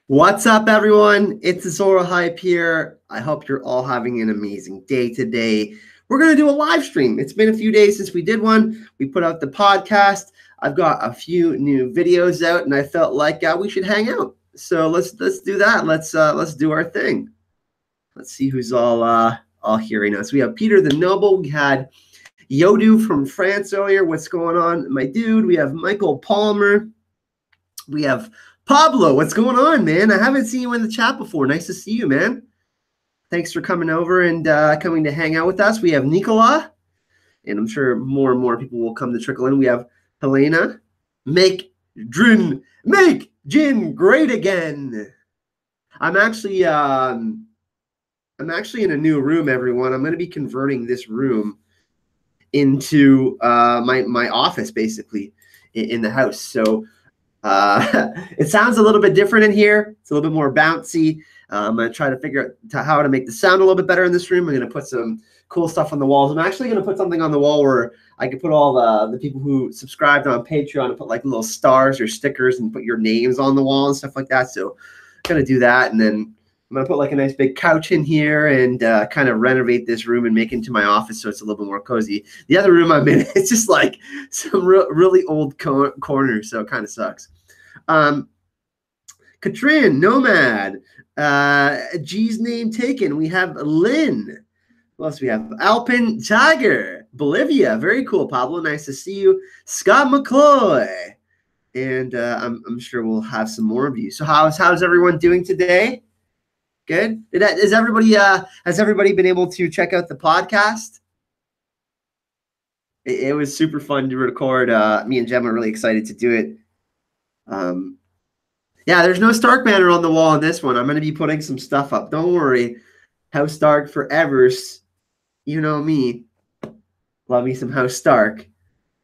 What's up, everyone? It's Zora Hype here. I hope you're all having an amazing day today. We're going to do a live stream. It's been a few days since we did one. We put out the podcast. I've got a few new videos out, and I felt like we should hang out. So let's do that. Let's do our thing. Let's see who's all here right now. So we have Peter the Noble. We had Yodu from France earlier. What's going on, my dude? We have Michael Palmer. We have Pablo, what's going on, man? I haven't seen you in the chat before. Nice to see you, man. Thanks for coming over and coming to hang out with us. We have Nicola, and I'm sure more and more people will come to trickle in. We have Helena. Make gin great again. I'm actually in a new room, everyone. I'm going to be converting this room into my office, basically, in the house. So it sounds a little bit different in here. It's a little bit more bouncy. I'm going to try to figure out how to make the sound a little bit better in this room. I'm going to put some cool stuff on the walls. I'm actually going to put something on the wall where I could put all the people who subscribed on Patreon and put like little stars or stickers and put your names on the wall and stuff like that. So I'm going to do that. And then I'm going to put like a nice big couch in here and kind of renovate this room and make it into my office so it's a little bit more cozy. The other room I'm in, it's just like some really old corners, so it kind of sucks. Katrin, Nomad, G's name taken. We have Lynn. Who else we have? Alpin Tiger, Bolivia. Very cool, Pablo. Nice to see you. Scott McCloy. And I'm sure we'll have some more of you. So how's everyone doing today? Good. Has everybody been able to check out the podcast? It was super fun to record. Me and Jem are really excited to do it. Yeah, there's no Stark banner on the wall on this one. I'm going to be putting some stuff up. Don't worry. House Stark forevers. You know me. Love me some House Stark.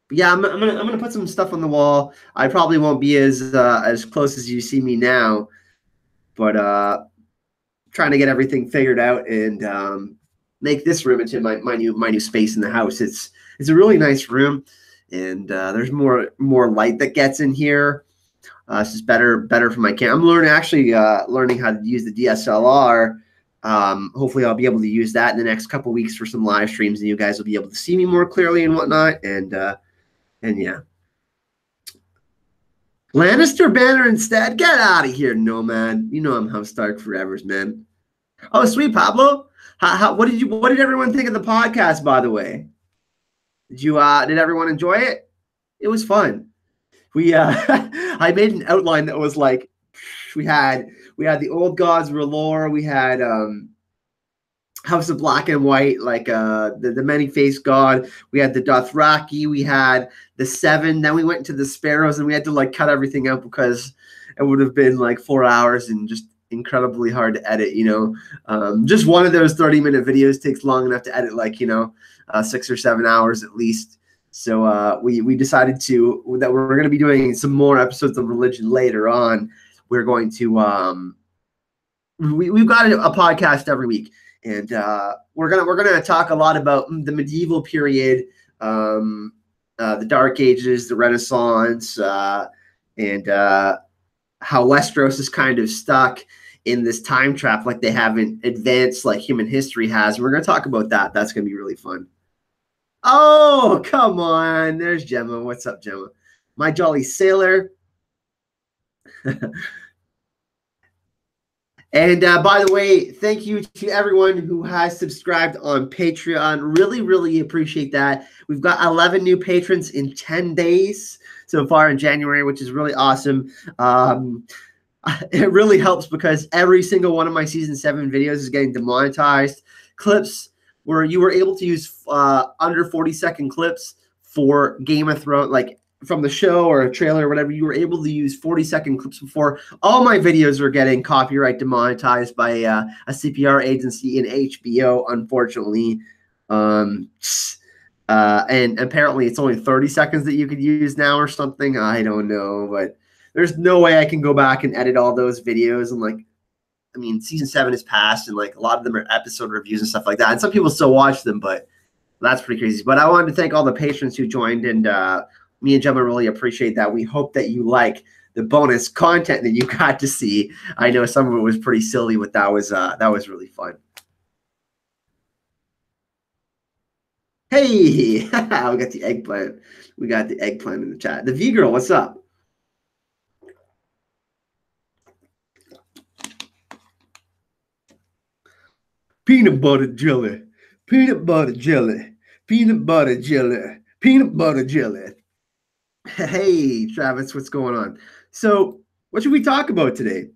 But yeah, I'm gonna put some stuff on the wall. I probably won't be as close as you see me now, but trying to get everything figured out and make this room into my new space in the house. It's a really nice room, and there's more light that gets in here. It's just better for my camera. I'm learning how to use the DSLR. Hopefully I'll be able to use that in the next couple weeks for some live streams, and you guys will be able to see me more clearly and whatnot. And yeah. Lannister banner instead. Get out of here, Nomad. You know I'm House Stark forevers, man. Oh, sweet, Pablo. What did everyone think of the podcast, by the way? Did everyone enjoy it? It was fun. I made an outline that was like, we had the Old Gods R'hllor, we had House of Black and White, like the many-faced god, we had the Dothraki, we had the Seven, then we went into the Sparrows, and we had to like cut everything out because it would have been like 4 hours and just incredibly hard to edit, just one of those 30-minute videos takes long enough to edit, like 6 or 7 hours at least. So we decided that we're going to be doing some more episodes of religion later on. We're going to we've got a podcast every week, and we're gonna talk a lot about the medieval period, the Dark Ages, the Renaissance, and how Westeros is kind of stuck in this time trap, like they haven't advanced like human history has. And we're gonna talk about that. That's gonna be really fun. Oh, come on. There's Gemma. What's up, Gemma? My Jolly Sailor. And by the way, thank you to everyone who has subscribed on Patreon. Really, really appreciate that. We've got 11 new patrons in 10 days so far in January, which is really awesome. It really helps because every single one of my Season 7 videos is getting demonetized. Clips where you were able to use under 40-second clips for Game of Thrones, like from the show or a trailer or whatever, you were able to use 40-second clips before. All my videos were getting copyright demonetized by a CPR agency in HBO, unfortunately. And apparently it's only 30 seconds that you could use now or something. I don't know, but there's no way I can go back and edit all those videos. And like, I mean, Season 7 is past, and like a lot of them are episode reviews and stuff like that. And some people still watch them, but that's pretty crazy. But I wanted to thank all the patrons who joined, and me and Gemma really appreciate that. We hope that you like the bonus content that you got to see. I know some of it was pretty silly, but that was really fun. Hey, we got the eggplant. We got the eggplant in the chat. The V girl, what's up? Peanut butter jelly, peanut butter jelly, peanut butter jelly, peanut butter jelly. Hey, Travis, what's going on? So, what should we talk about today?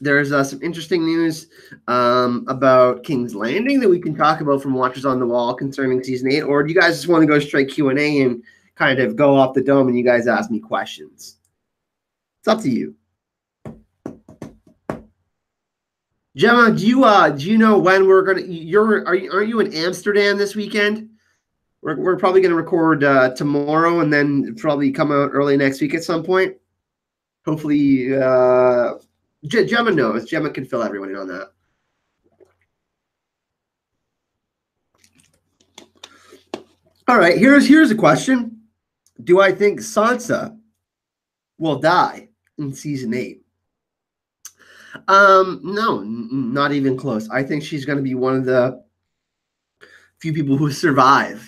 There's some interesting news about King's Landing that we can talk about from Watchers on the Wall concerning season 8, or do you guys just want to go straight Q&A and kind of go off the dome and you guys ask me questions? It's up to you. Gemma, do you know when we're gonna? Aren't you in Amsterdam this weekend? We're probably gonna record tomorrow and then probably come out early next week at some point. Hopefully, Gemma knows. Gemma can fill everyone in on that. All right, here's a question: do I think Sansa will die in season 8? No, not even close. I think she's going to be one of the few people who survive.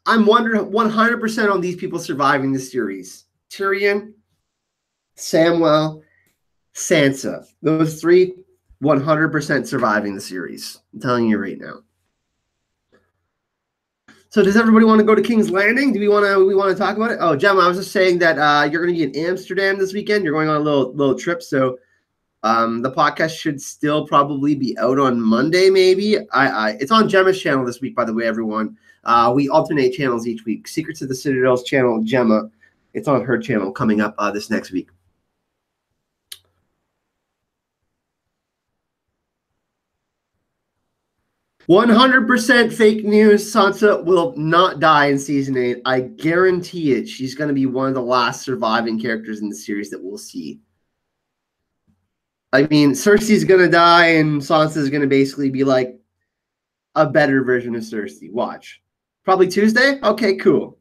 I'm wondering 100% on these people surviving the series. Tyrion, Samwell, Sansa. Those three, 100% surviving the series. I'm telling you right now. So does everybody want to go to King's Landing? Do we want to talk about it? Oh, Gemma, I was just saying that you're going to be in Amsterdam this weekend. You're going on a little trip, so the podcast should still probably be out on Monday, maybe. It's on Gemma's channel this week, by the way, everyone. We alternate channels each week. Secrets of the Citadel's channel, Gemma. It's on her channel coming up this next week. "100% fake news. Sansa will not die in season 8. I guarantee it. She's going to be one of the last surviving characters in the series that we'll see. I mean, Cersei's going to die, and Sansa's going to basically be like a better version of Cersei. Watch. Probably Tuesday? Okay, cool.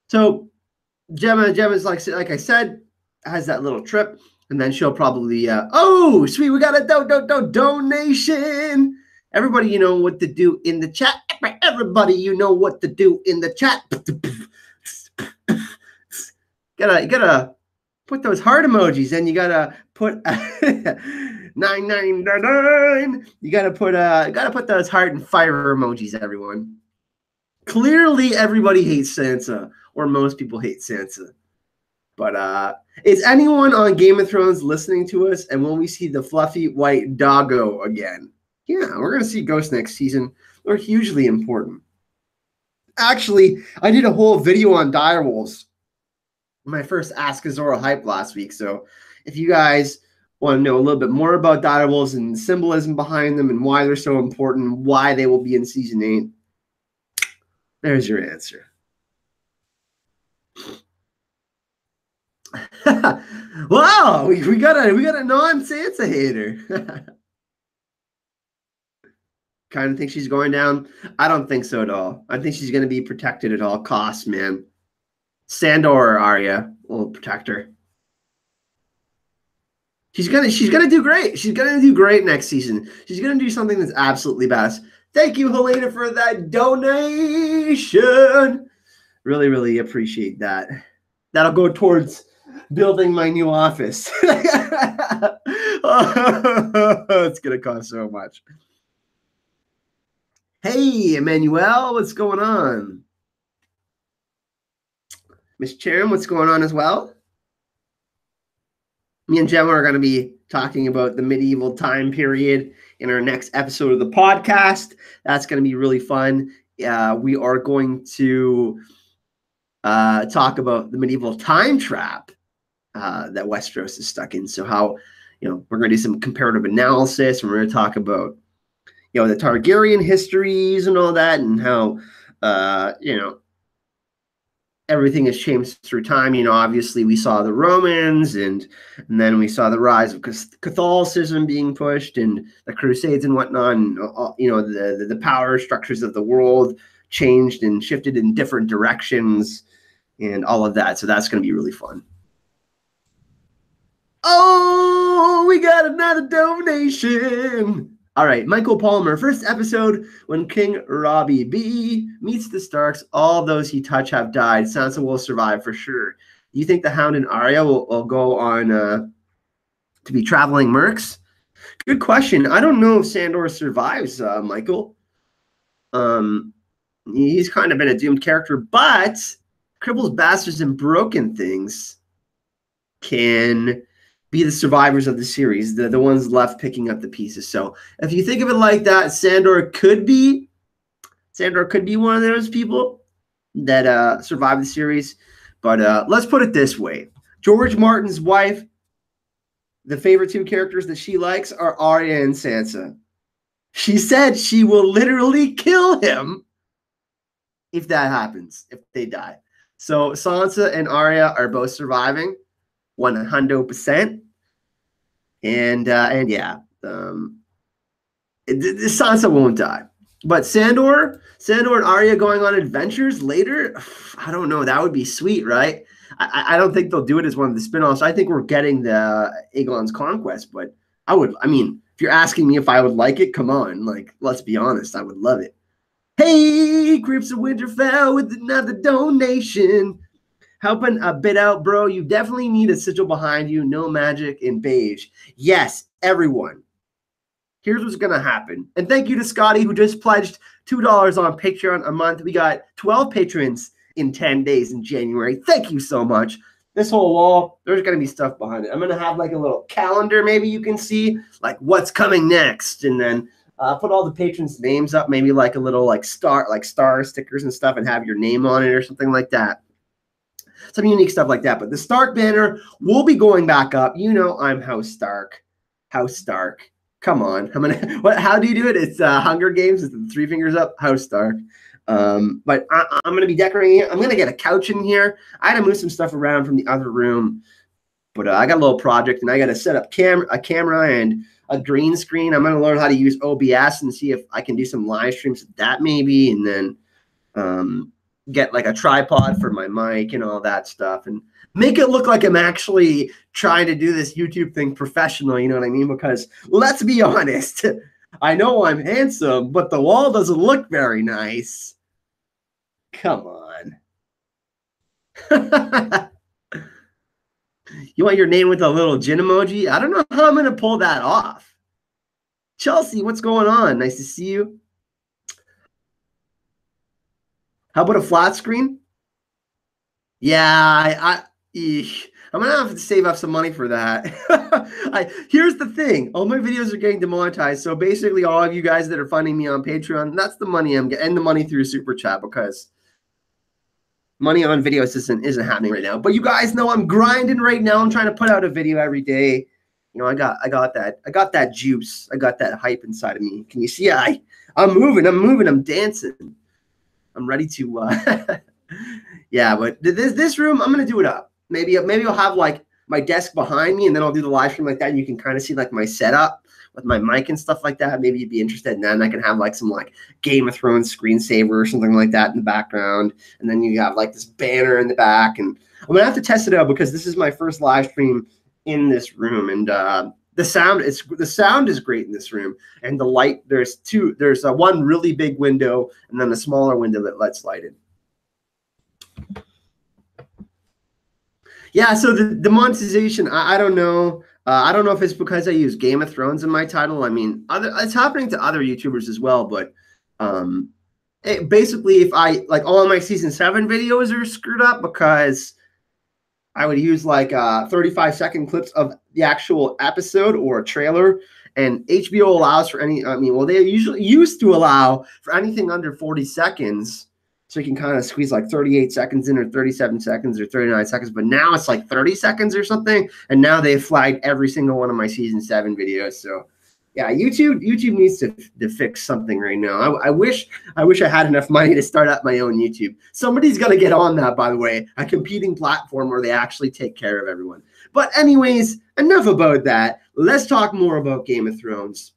So Gemma's like I said, has that little trip, and then she'll probably oh, sweet, we got a donation. Everybody, you know what to do in the chat. Everybody, you know what to do in the chat. Gotta put those heart emojis, and you gotta put 999. You gotta put those heart and fire emojis, everyone. Clearly, everybody hates Sansa, or most people hate Sansa. But is anyone on Game of Thrones listening to us? And when we see the fluffy white doggo again? Yeah, we're gonna see ghosts next season. They're hugely important. Actually, I did a whole video on direwolves. My first Ask Azora hype last week. So if you guys want to know a little bit more about direwolves and the symbolism behind them and why they're so important, why they will be in season 8, there's your answer. Wow, we got a non-Sansa hater. Kind of think she's going down. I don't think so at all. I think she's going to be protected at all costs, man. Sandor or Arya will protect her. She's gonna do great. She's gonna do great next season. She's gonna do something that's absolutely best. Thank you, Helena, for that donation. Really, really appreciate that. That'll go towards building my new office. It's gonna cost so much. Hey, Emmanuel, what's going on? Miss Chatham, what's going on as well? Me and Gemma are going to be talking about the medieval time period in our next episode of the podcast. That's going to be really fun. We are going to talk about the medieval time trap that Westeros is stuck in. So how, we're going to do some comparative analysis, and we're going to talk about, the Targaryen histories and all that, and how, everything has changed through time. Obviously we saw the Romans, and then we saw the rise of Catholicism being pushed, and the Crusades and whatnot, and the power structures of the world changed and shifted in different directions and all of that. So that's going to be really fun. Oh, we got another donation. All right, Michael Palmer, first episode when King Robbie B meets the Starks. All those he touched have died. Sansa will survive for sure. Do you think the Hound and Arya will go on to be traveling mercs? Good question. I don't know if Sandor survives, Michael. He's kind of been a doomed character, but Cribbles, Bastards, and Broken Things can be the survivors of the series, the ones left picking up the pieces. So if you think of it like that, Sandor could be one of those people that survived the series. But let's put it this way. George Martin's wife, the favorite two characters that she likes are Arya and Sansa. She said she will literally kill him if that happens, if they die. So Sansa and Arya are both surviving 100%. And yeah, Sansa won't die. But Sandor and Arya going on adventures later, I don't know. That would be sweet, right? I don't think they'll do it as one of the spinoffs. I think we're getting the Aegon's Conquest, but I mean, if you're asking me if I would like it, come on. Like, let's be honest, I would love it. Hey, Crips of Winterfell with another donation. Helping a bit out, bro. You definitely need a sigil behind you. No magic in beige. Yes, everyone. Here's what's going to happen. And thank you to Scotty, who just pledged $2 on Patreon a month. We got 12 patrons in 10 days in January. Thank you so much. This whole wall, there's going to be stuff behind it. I'm going to have like a little calendar maybe you can see, like what's coming next. And then put all the patrons' names up, maybe like a little like star stickers and stuff and have your name on it or something like that. Some unique stuff like that. But the Stark banner will be going back up. You know I'm House Stark. House Stark. Come on. How do you do it? It's Hunger Games. It's the 3 fingers up. House Stark. But I'm going to be decorating it. I'm going to get a couch in here. I had to move some stuff around from the other room. But I got a little project, and I got to set up a camera and a green screen. I'm going to learn how to use OBS and see if I can do some live streams with that maybe. And then get like a tripod for my mic and all that stuff and make it look like I'm actually trying to do this YouTube thing professional, you know what I mean? Because let's be honest, I know I'm handsome, but the wall doesn't look very nice. Come on. You want your name with a little gin emoji? I don't know how I'm going to pull that off. Chelsea, what's going on? Nice to see you. How about a flat screen? Yeah, I'm going to have to save up some money for that. Here's the thing. All my videos are getting demonetized. So basically all of you guys that are funding me on Patreon, that's the money I'm getting, and the money through Super Chat, because money on videos isn't happening right now. But you guys know I'm grinding right now. I'm trying to put out a video every day. You know, I got that juice. I got that hype inside of me. Can you see? I'm moving, I'm dancing. I'm ready to, yeah, but this room, I'm going to do it up. Maybe I'll have like my desk behind me and then I'll do the live stream like that. And you can kind of see like my setup with my mic and stuff like that. Maybe you'd be interested in that. And I can have like some like Game of Thrones screensaver or something like that in the background. And then you have like this banner in the back. And I'm going to have to test it out because this is my first live stream in this room. And, the sound is great in this room, and the light, there's one really big window and then a smaller window that lets light in. Yeah, so the monetization, I don't know. I don't know if it's because I use Game of Thrones in my title. I mean, it's happening to other YouTubers as well, but basically if I like all of my season 7 videos are screwed up because I would use like 35-second clips of the actual episode or a trailer, and HBO allows for any, they usually used to allow for anything under 40 seconds. So you can kind of squeeze like 38 seconds in or 37 seconds or 39 seconds, but now it's like 30 seconds or something. And now they've flagged every single one of my season 7 videos. So yeah, YouTube needs to fix something right now. I wish I had enough money to start up my own YouTube. Somebody's got to get on that, by the way, a competing platform where they actually take care of everyone. But anyways, enough about that. Let's talk more about Game of Thrones.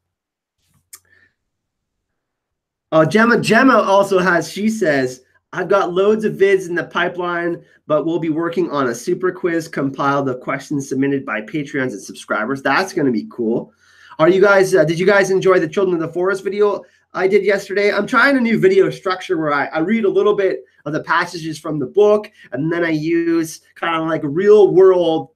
Gemma also she says, I've got loads of vids in the pipeline, but we'll be working on a super quiz compiled of questions submitted by Patreons and subscribers. That's going to be cool. Are you guys, did you guys enjoy the Children of the Forest video I did yesterday? I'm trying a new video structure where I read a little bit of the passages from the book, and then I use kind of like real world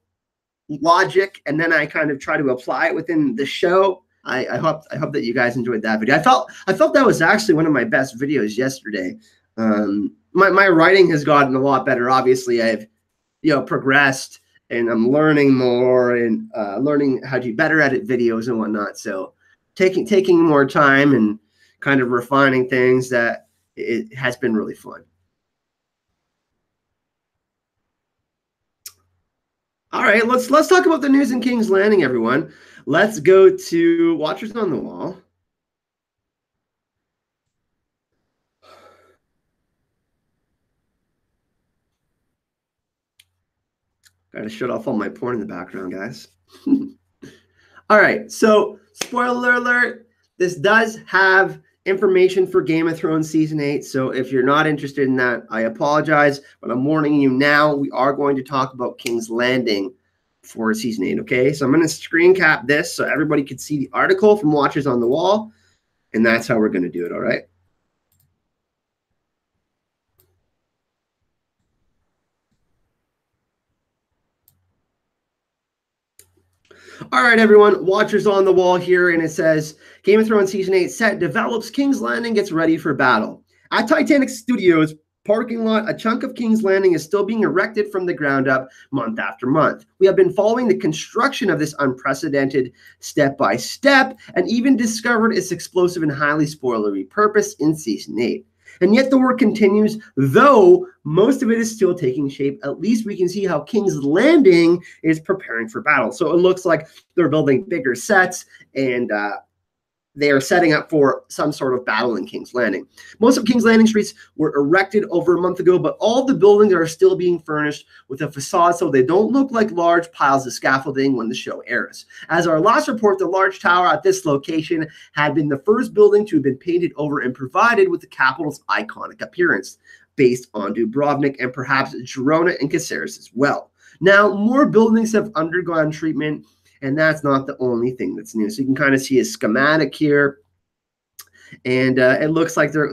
logic, and then I kind of try to apply it within the show. I hope that you guys enjoyed that video. I felt that was actually one of my best videos yesterday. My writing has gotten a lot better. Obviously, I've progressed, and I'm learning more and learning how to do better edit videos and whatnot. So taking more time and kind of refining things, that it has been really fun. All right, let's talk about the news in King's Landing, everyone. Let's go to Watchers on the Wall. Got to shut off all my porn in the background, guys. All right, so spoiler alert, this does have information for Game of Thrones Season 8. So if you're not interested in that, I apologize, but I'm warning you now. We are going to talk about King's Landing for Season 8, okay? So I'm going to screen cap this so everybody can see the article from Watchers on the Wall, and that's how we're going to do it, all right? All right, everyone, Watchers on the Wall here, and it says, Game of Thrones Season 8 set develops, King's Landing gets ready for battle. At Titanic Studios parking lot, a chunk of King's Landing is still being erected from the ground up month after month. We have been following the construction of this unprecedented step by step, and even discovered its explosive and highly spoilery purpose in Season 8. And yet the work continues, though most of it is still taking shape. At least we can see how King's Landing is preparing for battle. So it looks like they're building bigger sets, and they are setting up for some sort of battle in King's Landing. Most of King's Landing streets were erected over a month ago, but all the buildings are still being furnished with a facade so they don't look like large piles of scaffolding when the show airs. As our last report, the large tower at this location had been the first building to have been painted over and provided with the capital's iconic appearance, based on Dubrovnik and perhaps Girona and Caceres as well. Now, more buildings have undergone treatment, and that's not the only thing that's new. So you can kind of see a schematic here. And it looks like we're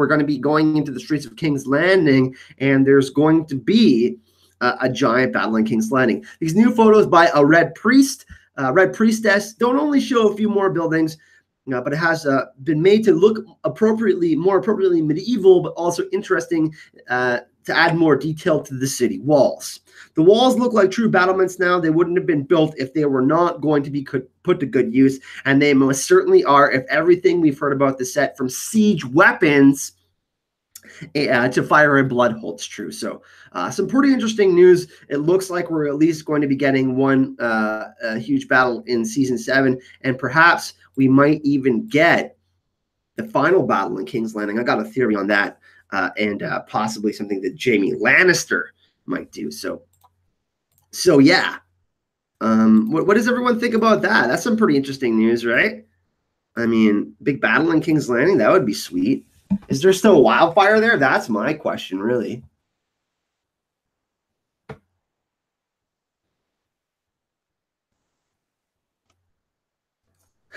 going to be going into the streets of King's Landing, and there's going to be a giant battle in King's Landing. These new photos by a Red Priestess don't only show a few more buildings, but it has been made to look more appropriately medieval, but also interesting to add more detail to the city walls. The walls look like true battlements now. They wouldn't have been built if they were not going to be put to good use, and they most certainly are if everything we've heard about the set, from siege weapons to fire and blood, holds true. So some pretty interesting news. It looks like we're at least going to be getting one huge battle in Season 7, and perhaps we might even get the final battle in King's Landing. I got a theory on that, and possibly something that Jaime Lannister might do. So yeah. What does everyone think about that? That's some pretty interesting news, right? I mean, big battle in King's Landing, that would be sweet. Is there still wildfire there? That's my question, really.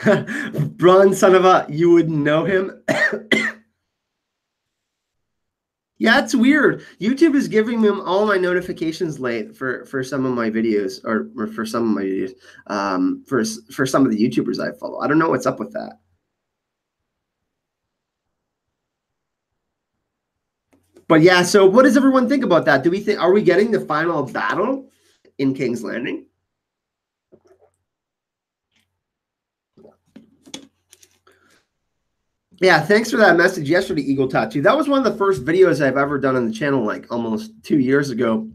Bronn, son of a, you wouldn't know him. Yeah, it's weird. YouTube is giving me all my notifications late for some of my videos, or for some of my videos, for some of the YouTubers I follow. I don't know what's up with that. But yeah, so what does everyone think about that? Are we getting the final battle in King's Landing? Yeah, thanks for that message yesterday, Eagle Tattoo. That was one of the first videos I've ever done on the channel, like almost 2 years ago.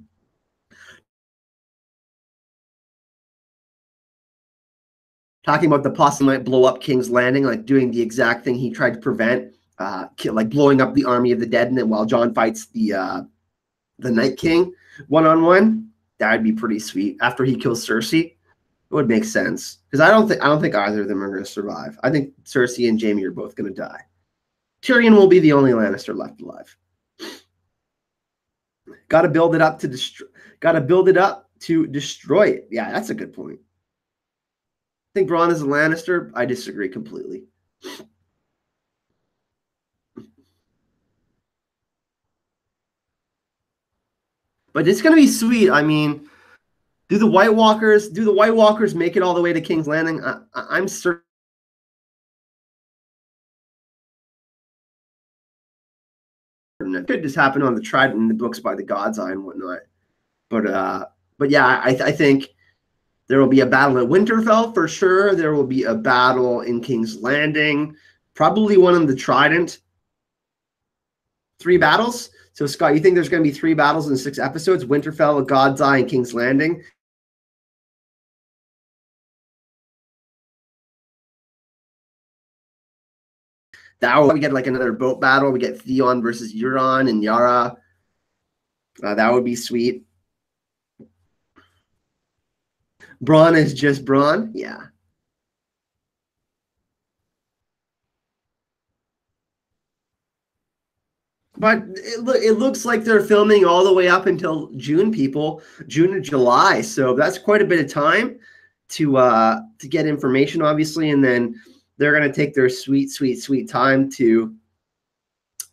Talking about the possibility might blow up King's Landing, like doing the exact thing he tried to prevent, like blowing up the army of the dead, and then while Jon fights the Night King one-on-one. That'd be pretty sweet. After he kills Cersei, it would make sense, because I don't think either of them are going to survive. I think Cersei and Jaime are both going to die. Tyrion will be the only Lannister left alive. Got to build it up to destroy. Got to build it up to destroy it. Yeah, that's a good point. I think Bronn is a Lannister. I disagree completely. But it's gonna be sweet. I mean, do the White Walkers make it all the way to King's Landing? I'm certain. It could just happen on the Trident in the books by the God's Eye and whatnot. But yeah, I think there will be a battle at Winterfell for sure. There will be a battle in King's Landing, probably one on the Trident. 3 battles. So Scott, you think there's going to be 3 battles in 6 episodes? Winterfell, God's Eye, and King's Landing. That we get like another boat battle. We get Theon versus Euron and Yara. That would be sweet. Bronn is just Bronn. Yeah. But it looks like they're filming all the way up until June, people. June or July. So that's quite a bit of time to get information, obviously. And then they're going to take their sweet time to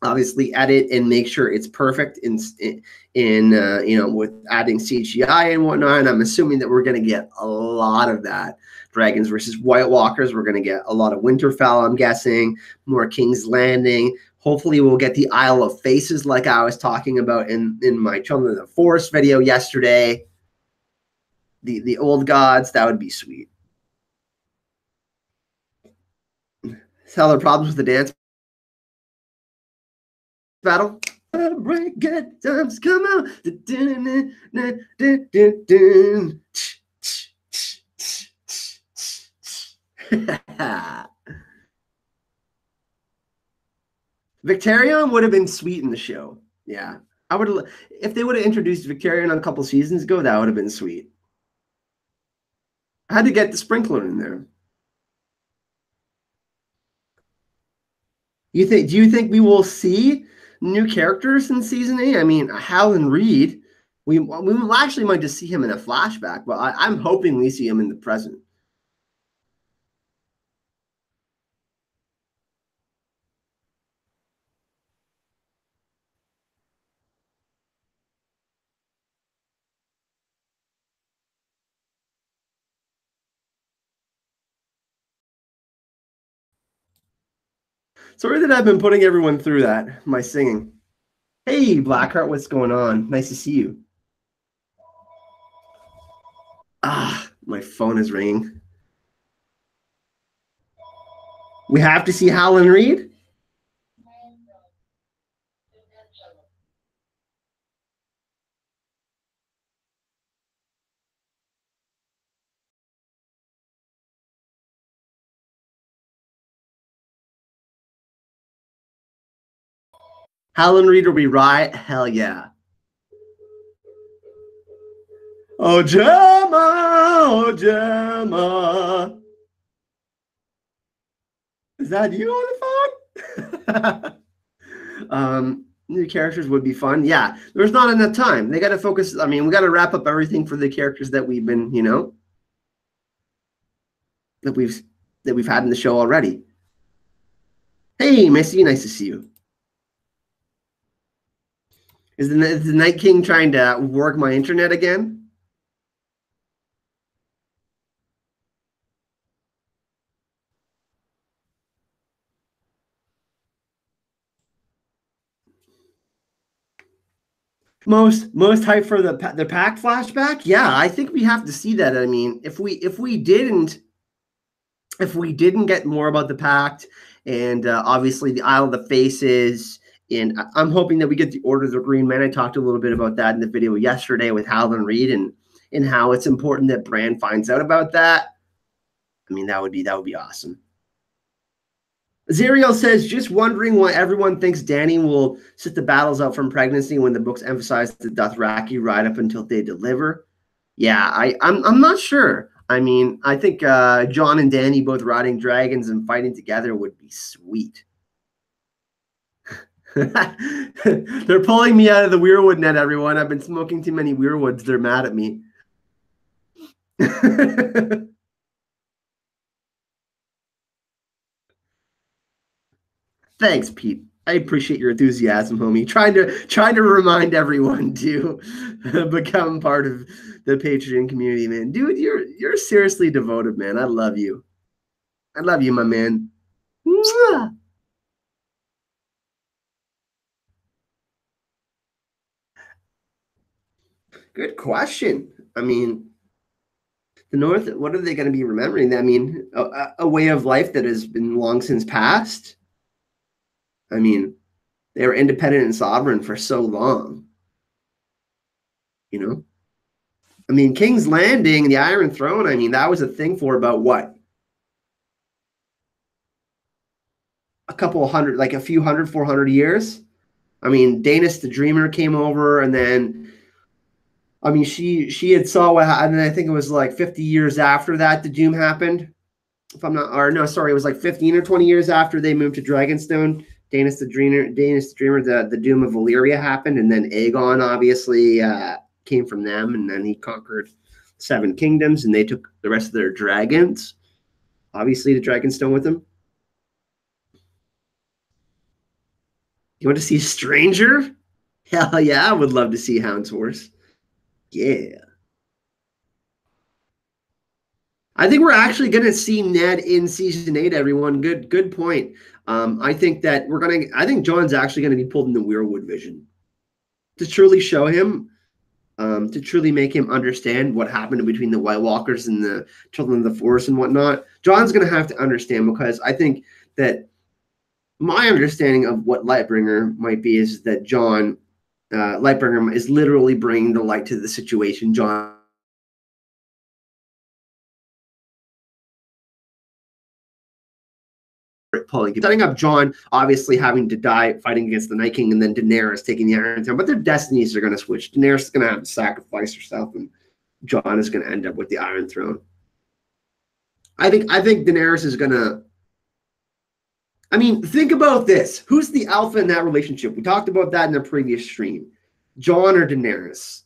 obviously edit and make sure it's perfect in with adding CGI and whatnot. And I'm assuming that we're going to get a lot of that. Dragons versus White Walkers. We're going to get a lot of Winterfell, I'm guessing. More King's Landing. Hopefully we'll get the Isle of Faces like I was talking about in my Children of the Forest video yesterday. The old gods, that would be sweet. Tell their problems with the dance battle. Break good times come out. Victarion would have been sweet in the show. Yeah. I would if they would have introduced Victarion a couple seasons ago, that would have been sweet. I had to get the sprinkler in there. Do you think we will see new characters in season 8? I mean, Howland Reed, we actually might just see him in a flashback, but I'm hoping we see him in the present. Sorry that I've been putting everyone through that, my singing. Hey, Blackheart, what's going on? Nice to see you. My phone is ringing. We have to see Howland Reed? Howland Reed will be right? Hell yeah. Oh, Gemma. Is that you on the phone? New characters would be fun. Yeah, there's not enough time. They got to focus. I mean, we got to wrap up everything for the characters that we've been, that we've had in the show already. Hey, Missy, nice to see you. Is the Night King trying to work my internet again? Most hype for the pack flashback? Yeah, I think we have to see that. I mean, if we didn't get more about the pact and obviously the Isle of the Faces, and I'm hoping that we get the Order of the Green Men. I talked a little bit about that in the video yesterday with Howland Reed and how it's important that Bran finds out about that. I mean, that would be awesome. Zeriel says, just wondering why everyone thinks Dany will sit the battles out from pregnancy when the books emphasize the Dothraki ride up until they deliver. Yeah, I'm not sure. I mean, I think Jon and Dany both riding dragons and fighting together would be sweet. They're pulling me out of the Weirwood net, everyone. I've been smoking too many Weirwoods. They're mad at me. Thanks, Pete. I appreciate your enthusiasm, homie. Trying to remind everyone to become part of the Patreon community, man. Dude, you're seriously devoted, man. I love you. I love you, my man. Mwah! Good question. I mean, the North, what are they going to be remembering? I mean, a way of life that has been long since passed. I mean, they were independent and sovereign for so long. You know? I mean, King's Landing, the Iron Throne, I mean, that was a thing for about what? A couple of hundred, like a few hundred, 400 years. I mean, Daenerys the Dreamer came over, and then, I mean, she had saw what happened, and I think it was like 50 years after that the Doom happened. If I'm not, or no, sorry, it was like 15 or 20 years after they moved to Dragonstone. Daenerys the Dreamer, the Doom of Valyria happened, and then Aegon obviously came from them, and then he conquered 7 kingdoms, and they took the rest of their dragons, obviously, to Dragonstone with them. You want to see Stranger? Hell yeah, I would love to see Hound's Horse. Yeah. I think we're actually going to see Ned in season 8. Everyone, good point. I think that I think Jon's actually going to be pulled in the Weirwood vision to truly show him, to truly make him understand what happened between the White Walkers and the Children of the Forest and whatnot. Jon's going to have to understand, because I think that my understanding of what Lightbringer might be is that Jon, Lightbringer, is literally bringing the light to the situation. Jon pulling, setting up Jon obviously having to die fighting against the Night King, and then Daenerys taking the Iron Throne. But their destinies are going to switch. Daenerys is going to have to sacrifice herself, and Jon is going to end up with the Iron Throne. I think Daenerys is going to. I mean, think about this. Who's the alpha in that relationship? We talked about that in the previous stream. Jon or Daenerys?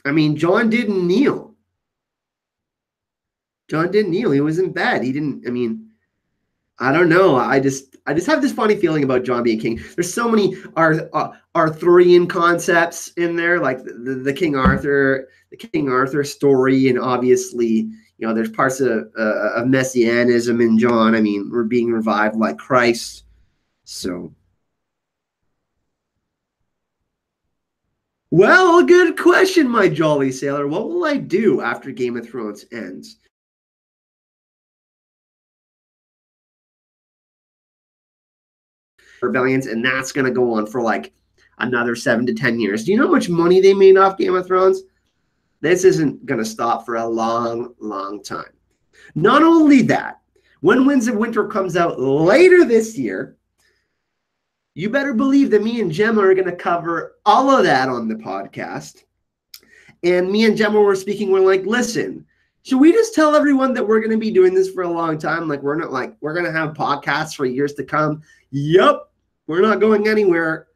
I mean, Jon didn't kneel. Jon didn't kneel. He was in bed. He didn't. I mean, I don't know. I just have this funny feeling about Jon being king. There's so many Arthurian concepts in there, like the King Arthur story, and obviously, there's parts of messianism in Jon. I mean, we're being revived like Christ. So, well, good question, my jolly sailor. What will I do after Game of Thrones ends? Rebellions, and that's going to go on for like another 7 to 10 years. Do you know how much money they made off Game of Thrones? This isn't going to stop for a long, long time. Not only that, when Winds of Winter comes out later this year, you better believe that me and Gemma are going to cover all of that on the podcast. And me and Gemma were speaking. We're like, listen, should we just tell everyone that we're going to be doing this for a long time? Like, we're going to have podcasts for years to come. Yep. We're not going anywhere.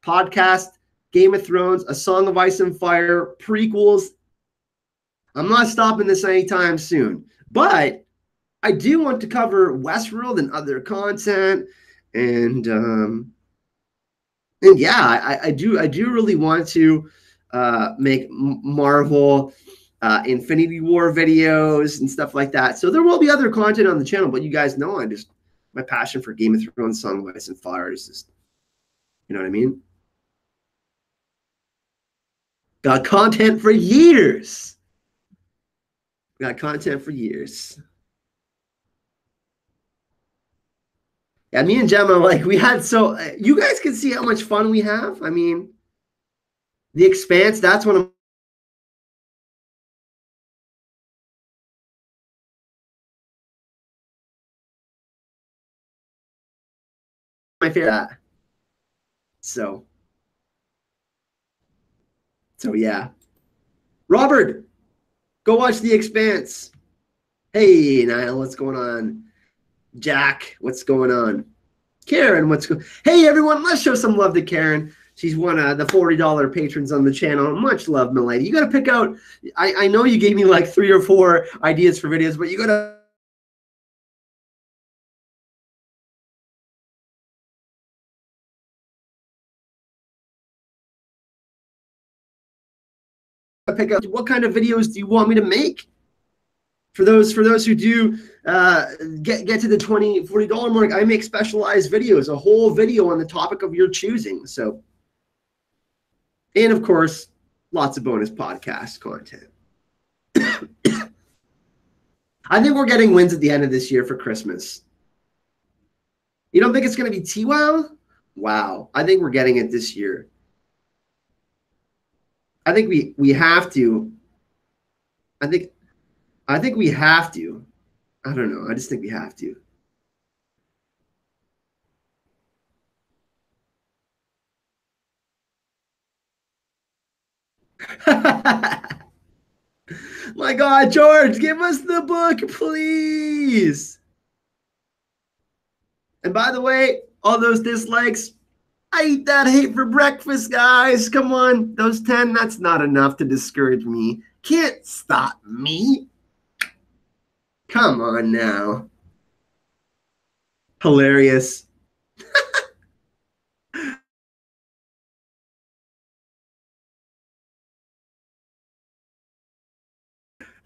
Podcast, Game of Thrones, A Song of Ice and Fire, prequels. I'm not stopping this anytime soon. But I do want to cover Westworld and other content. And yeah, I do really want to make Marvel Infinity War videos and stuff like that. So there will be other content on the channel, but you guys know my passion for Game of Thrones, Song of Ice and Fire is just, you know what I mean? Got content for years. Got content for years. Yeah, me and Gemma, like, we had you guys can see how much fun we have. I mean, The Expanse, that's one of my favorite. So yeah. Robert, go watch The Expanse. Hey, Niall, what's going on? Jack, what's going on? Karen, what's good? Hey, everyone, let's show some love to Karen. She's one of the $40 patrons on the channel. Much love, milady. You got to pick out, I know you gave me like 3 or 4 ideas for videos, but you got to pick out what kind of videos do you want me to make? For those who do get to the $40 mark, I make specialized videos, a whole video on the topic of your choosing. So, and of course, lots of bonus podcast content. I think we're getting wins at the end of this year for Christmas. You don't think it's going to be T-Wow? Wow. I think we're getting it this year. I think we have to. I think we have to. I don't know. I just think we have to. My God, George, give us the book, please. And by the way, all those dislikes, I eat that hate for breakfast, guys. Come on, those 10, that's not enough to discourage me. Can't stop me. Come on now. Hilarious.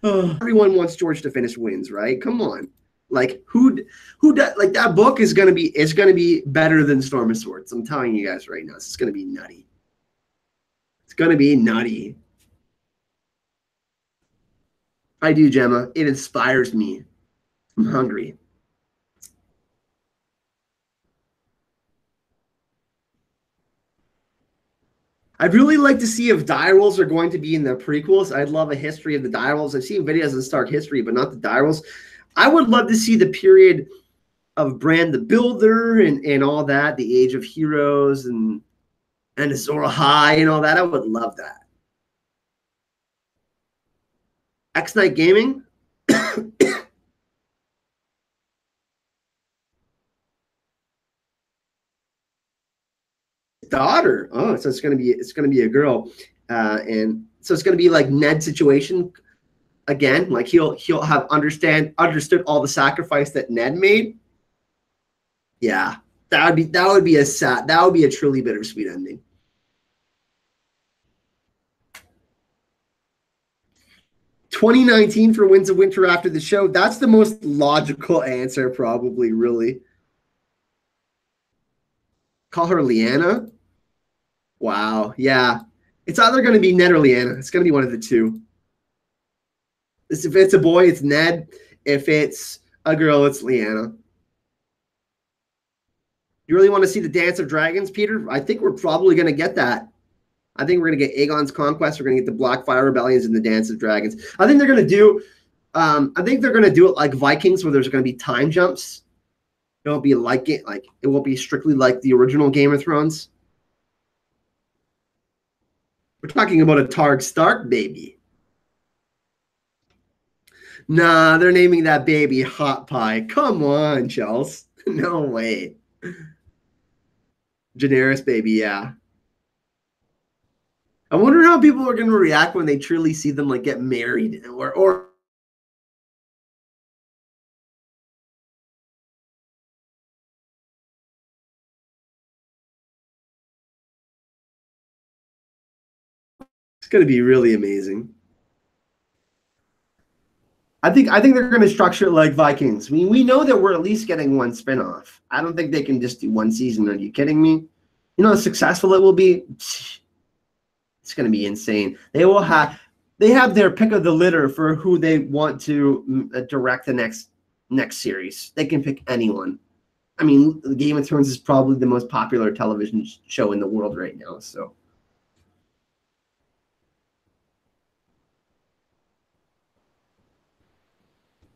Oh, everyone wants George to finish wins, right? Come on. Like who does, like that book is gonna be better than Storm of Swords. I'm telling you guys right now, it's gonna be nutty. It's gonna be nutty. I do, Gemma. It inspires me. I'm hungry. I'd really like to see if direwolves are going to be in the prequels. I'd love a history of the direwolves. I've seen videos of Stark history, but not the direwolves. I would love to see the period of Bran the Builder and all that, the Age of Heroes and Azor Ahai and all that. I would love that. X-Night Gaming. Daughter. Oh, so it's gonna be a girl, and so it's gonna be like Ned situation again. Like he'll have understood all the sacrifice that Ned made. Yeah, that would be a truly bittersweet ending. $20.19 for Winds of Winter after the show. That's the most logical answer, probably. Really. Call her Lyanna. Wow. Yeah. It's either going to be Ned or Lyanna. It's going to be one of the two. If it's a boy, it's Ned. If it's a girl, it's Lyanna. You really want to see the Dance of Dragons, Peter? I think we're probably going to get that. I think we're going to get Aegon's Conquest. We're going to get the Blackfire Rebellions and the Dance of Dragons. I think they're going to do it like Vikings, where there's going to be time jumps. It won't be like it won't be strictly like the original Game of Thrones. We're talking about a Targ Stark baby. Nah, they're naming that baby Hot Pie. Come on, Chels. No way. Daenerys baby, yeah. I wonder how people are going to react when they truly see them like get married or it's going to be really amazing. I think they're going to structure it like Vikings. I mean, we know that we're at least getting one spinoff. I don't think they can just do one season. Are you kidding me? You know how successful it will be? It's going to be insane. They have their pick of the litter for who they want to direct the next series. They can pick anyone. I mean, Game of Thrones is probably the most popular television show in the world right now. So.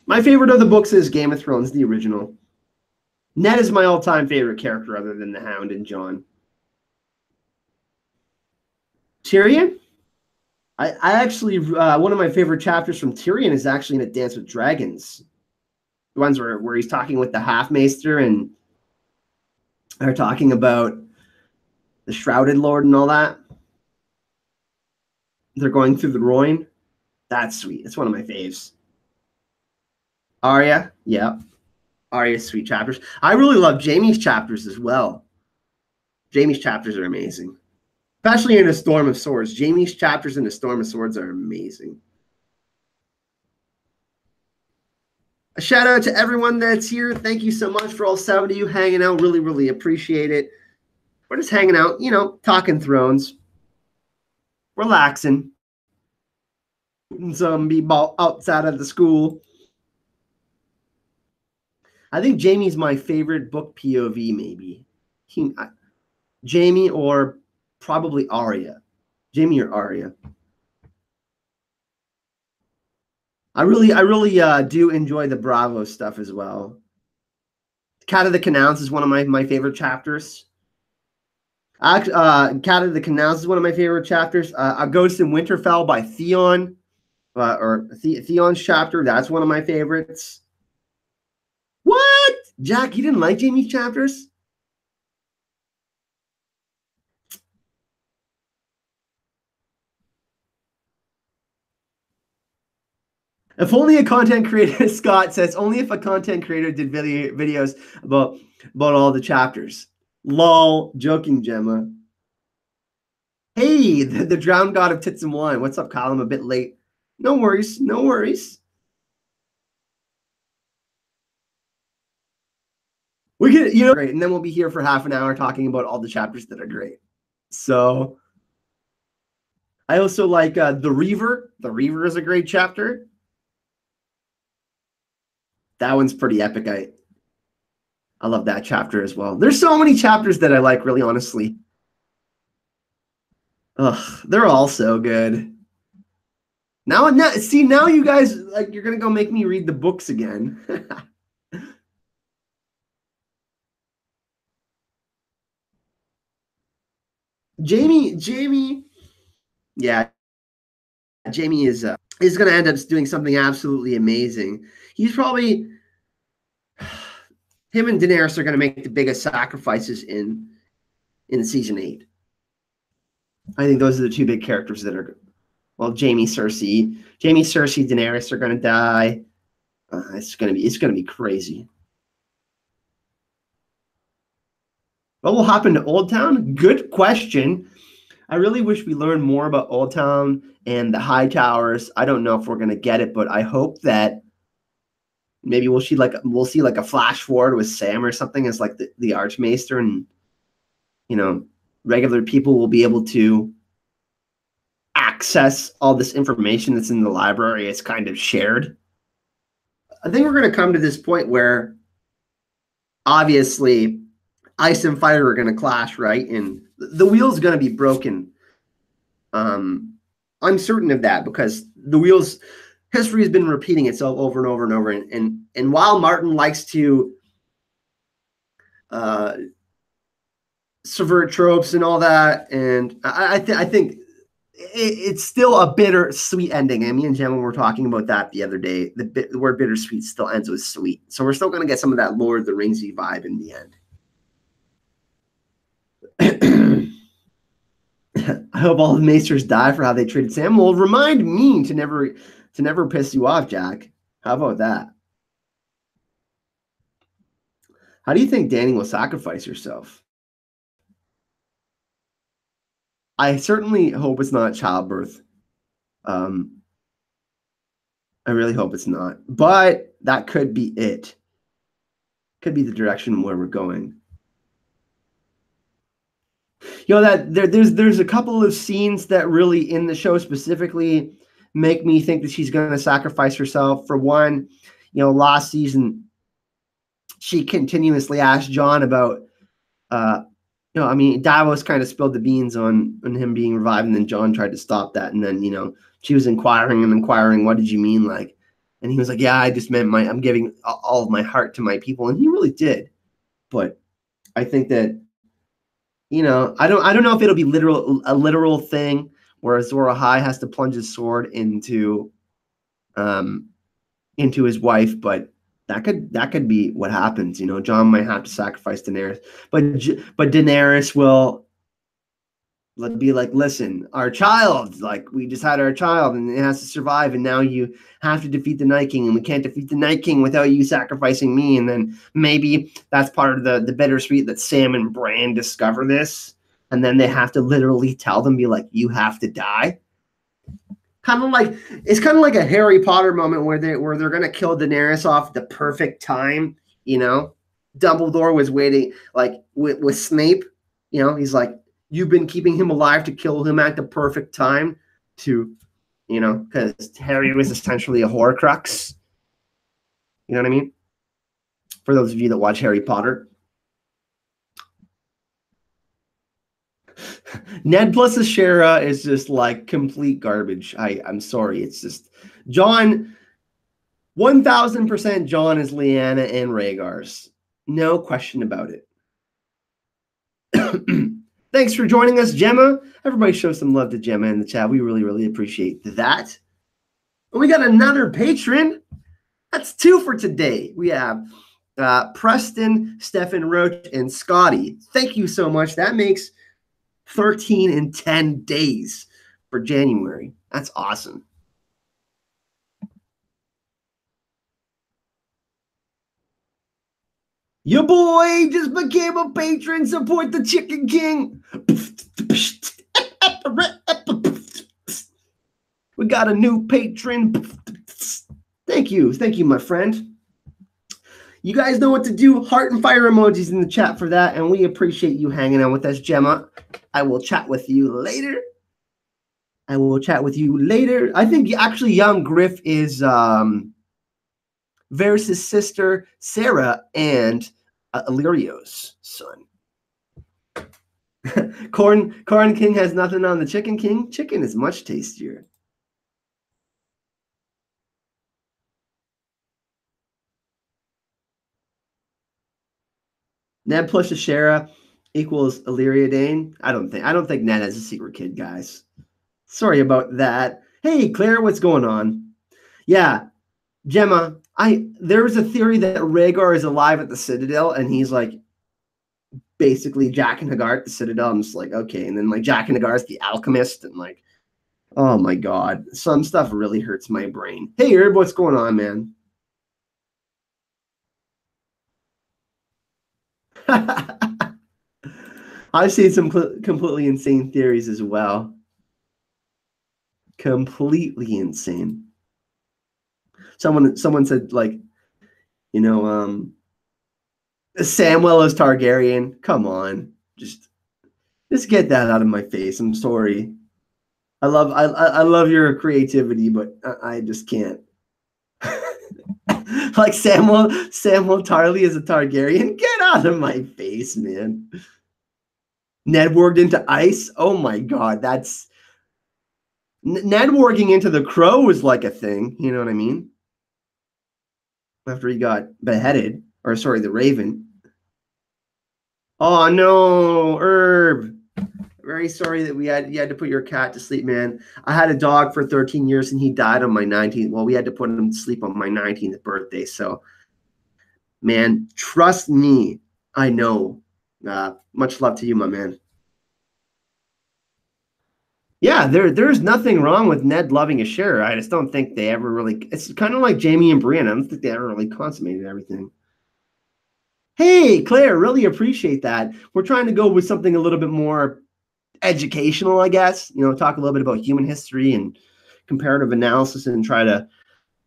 My favorite of the books is Game of Thrones, the original. Ned is my all-time favorite character other than the Hound and Jon. Tyrion? I actually, one of my favorite chapters from Tyrion is actually in A Dance with Dragons. The ones where he's talking with the Half-Maester and They're talking about the Shrouded Lord and all that. They're going through the Rhoyne. That's sweet. It's one of my faves. Arya, yeah. Arya's sweet chapters. I really love Jaime's chapters as well. Jaime's chapters are amazing. Especially in A Storm of Swords. Jaime's chapters in A Storm of Swords are amazing. A shout out to everyone that's here. Thank you so much for all 7 of you hanging out. Really, really appreciate it. We're just hanging out, you know, talking Thrones. Relaxing. Some people outside of the school. I think Jaime's my favorite book POV, maybe. Jaime or probably Arya. Jaime or Arya. I really do enjoy the Bravo stuff as well. Cat of the Canals is one of my favorite chapters. Cat of the Canals is one of my favorite chapters. A Ghost in Winterfell by Theon, or Theon's chapter. That's one of my favorites. What? Jack, you didn't like Jaime's chapters? If only a content creator, Scott says, only if a content creator did videos about all the chapters. Lol, joking, Gemma. Hey, the drowned god of tits and wine. What's up, Kyle? I'm a bit late. No worries, no worries. We can, you know, great, and then we'll be here for half an hour talking about all the chapters that are great. So, I also like The Reaver. The Reaver is a great chapter. That one's pretty epic. I love that chapter as well. There's so many chapters that I like, really, honestly. Ugh, they're all so good. Now you guys, like, you're gonna go make me read the books again. Jaime, yeah, Jaime is gonna end up doing something absolutely amazing. He's probably, him and Daenerys are gonna make the biggest sacrifices in season 8. I think those are the 2 big characters that are, well, Jaime, Cersei, Daenerys are gonna die. It's gonna be crazy. What will happen to Old Town? Good question. I really wish we learned more about Old Town and the High Towers. I don't know if we're gonna get it, but I hope that maybe we'll see like a flash forward with Sam or something as like the Archmaester, and you know, regular people will be able to access all this information that's in the library. It's kind of shared. I think we're going to come to this point where obviously ice and fire are going to clash, right? And the wheel's going to be broken. I'm certain of that because the wheels, history has been repeating itself over and over and over. And while Martin likes to subvert tropes and all that, and I think it's still a bittersweet ending. And me and Gemma were talking about that the other day. The word bittersweet still ends with sweet. So we're still going to get some of that Lord of the Ringsy vibe in the end. I hope all the Maesters die for how they treated Sam. Well, remind me to never piss you off, Jack. How about that? How do you think Dany will sacrifice herself? I certainly hope it's not childbirth. I really hope it's not. But that could be it. Could be the direction where we're going. You know, that there's a couple of scenes that really in the show specifically make me think that she's going to sacrifice herself. For one, you know, last season she continuously asked Jon about you know, I mean, Davos kind of spilled the beans on him being revived, and then Jon tried to stop that. And then, you know, she was inquiring, what did you mean? Like, and he was like, yeah, I just meant I'm giving all of my heart to my people. And he really did. But I think that, you know, I don't know if it'll be a literal thing where Azor Ahai has to plunge his sword into his wife, but That could be what happens. Jon might have to sacrifice Daenerys, but Daenerys will be like, listen, our child, like we just had our child and it has to survive, and now you have to defeat the Night King, and we can't defeat the Night King without you sacrificing me. And then maybe that's part of the bittersweet that Sam and Bran discover this, and then they have to literally tell them, be like, you have to die. It's kind of like a Harry Potter moment where they're gonna kill Daenerys off at the perfect time. Dumbledore was waiting, like with Snape. He's like, you've been keeping him alive to kill him at the perfect time, because Harry was essentially a Horcrux. You know what I mean? For those of you that watch Harry Potter. Ned plus Ashera is just like complete garbage. I'm sorry. It's just Jon, 1000% Jon is Lyanna and Rhaegar's. No question about it. Thanks for joining us, Gemma. Everybody show some love to Gemma in the chat. We really, really appreciate that. And we got another patron. That's 2 for today. We have Preston, Stefan Roach, and Scotty. Thank you so much. That makes 13 in 10 days for January. That's awesome. Your boy just became a patron. Support the Chicken King. We got a new patron. Thank you. Thank you, my friend. You guys know what to do. Heart and fire emojis in the chat for that. And we appreciate you hanging out with us, Gemma. I will chat with you later. I think actually young Griff is Varys' sister, Sarah, and Illyrio's son. Corn King has nothing on the Chicken King. Chicken is much tastier. Ned plus Ashera equals Illyria Dane. I don't think Ned has a secret kid, guys. Sorry about that. Hey, Claire, what's going on? Yeah, Gemma, there was a theory that Rhaegar is alive at the Citadel, and he's like basically Jack and Hagar at the Citadel. I'm just like, okay. And then like Jack and Hagar is the alchemist, and like, oh my God, some stuff really hurts my brain. Hey, Herb, what's going on, man? I've seen some completely insane theories as well. Completely insane. Someone said, like, Samwell is Targaryen. Come on, just get that out of my face. I'm sorry. I love your creativity, but I just can't. Like Samwell Tarly is a Targaryen. Get out of my face, man. Ned warged into ice. Oh my God, that's Ned warging into the Crow was like a thing. You know what I mean? After he got beheaded, or sorry, the Raven. Oh no, Herb. Very sorry that you had to put your cat to sleep, man. I had a dog for 13 years and he died on my 19th. Well, we had to put him to sleep on my 19th birthday. So, man, trust me, I know. Much love to you, my man. Yeah, there's nothing wrong with Ned loving Ashera. I just don't think they ever really. It's kind of like Jaime and Brienne. I don't think they ever really consummated everything. Hey, Claire, really appreciate that. We're trying to go with something a little bit more educational, I guess. Talk a little bit about human history and comparative analysis, and try to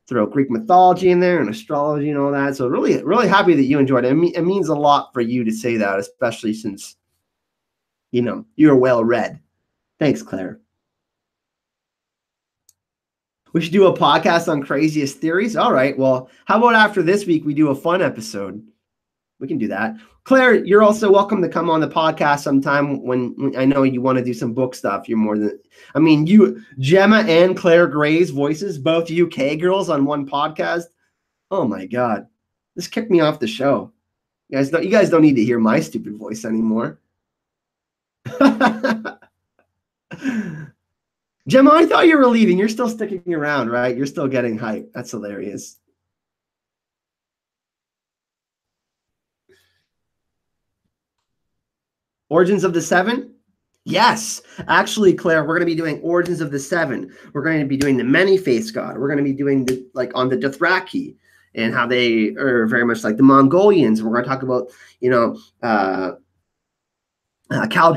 throw Greek mythology in there and astrology and all that. So really, really happy that you enjoyed it. It means a lot for you to say that, especially since you're well read. Thanks, Claire. We should do a podcast on craziest theories. All right. Well, how about after this week we do a fun episode? We can do that. Claire, you're also welcome to come on the podcast sometime when I know you want to do some book stuff. You're more than, you, Gemma and Claire Gray's voices, both UK girls on one podcast. Oh my God. This kicked me off the show. You guys don't need to hear my stupid voice anymore. Gemma, I thought you were leaving. You're still sticking around, right? You're still getting hype. That's hilarious. Origins of the Seven? Yes. Actually, Claire, we're going to be doing Origins of the Seven. We're going to be doing the Many-Faced God. We're going to be doing the, like, on the Dothraki and how they are very much like the Mongolians. We're going to talk about, you know, Khal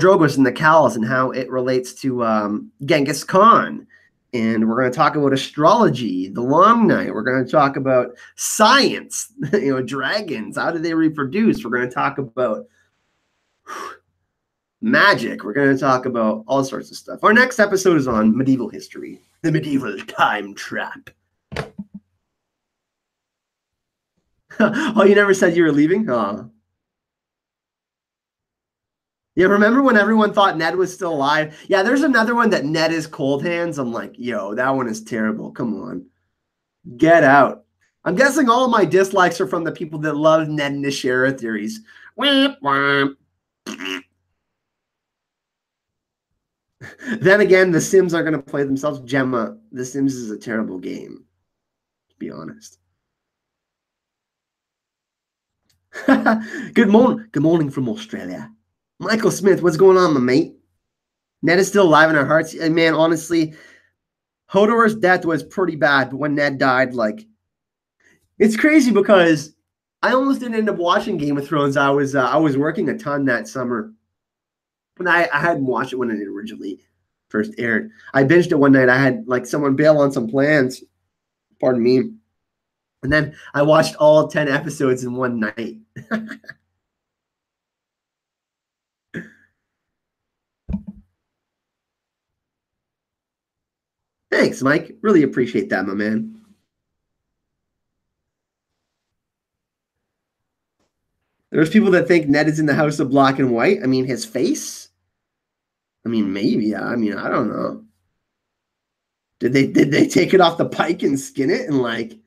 Drogo and the Khals and how it relates to Genghis Khan. And we're going to talk about astrology, the Long Night. We're going to talk about science, you know, dragons. How do they reproduce? We're going to talk about magic. We're going to talk about all sorts of stuff. Our next episode is on medieval history, the medieval time trap. Oh, you never said you were leaving? Oh. Yeah, remember when everyone thought Ned was still alive? Yeah, there's another one that Ned is cold hands. I'm like, yo, that one is terrible. Come on. Get out. I'm guessing all of my dislikes are from the people that love Ned and Nishara theories. Then again, The Sims are going to play themselves. Gemma, The Sims is a terrible game, to be honest. Good morning. Good morning from Australia. Michael Smith, what's going on, my mate? Ned is still alive in our hearts. And man, honestly, Hodor's death was pretty bad, but when Ned died, like, it's crazy because I almost didn't end up watching Game of Thrones. I was working a ton that summer, and I hadn't watched it when it originally first aired. I binged it one night. I had like someone bail on some plans, pardon me, and then I watched all 10 episodes in one night. Thanks, Mike. Really appreciate that, my man. There's people that think Ned is in the House of Black and White. I mean, his face? I mean, maybe. I mean, I don't know. Did they take it off the pike and skin it and like,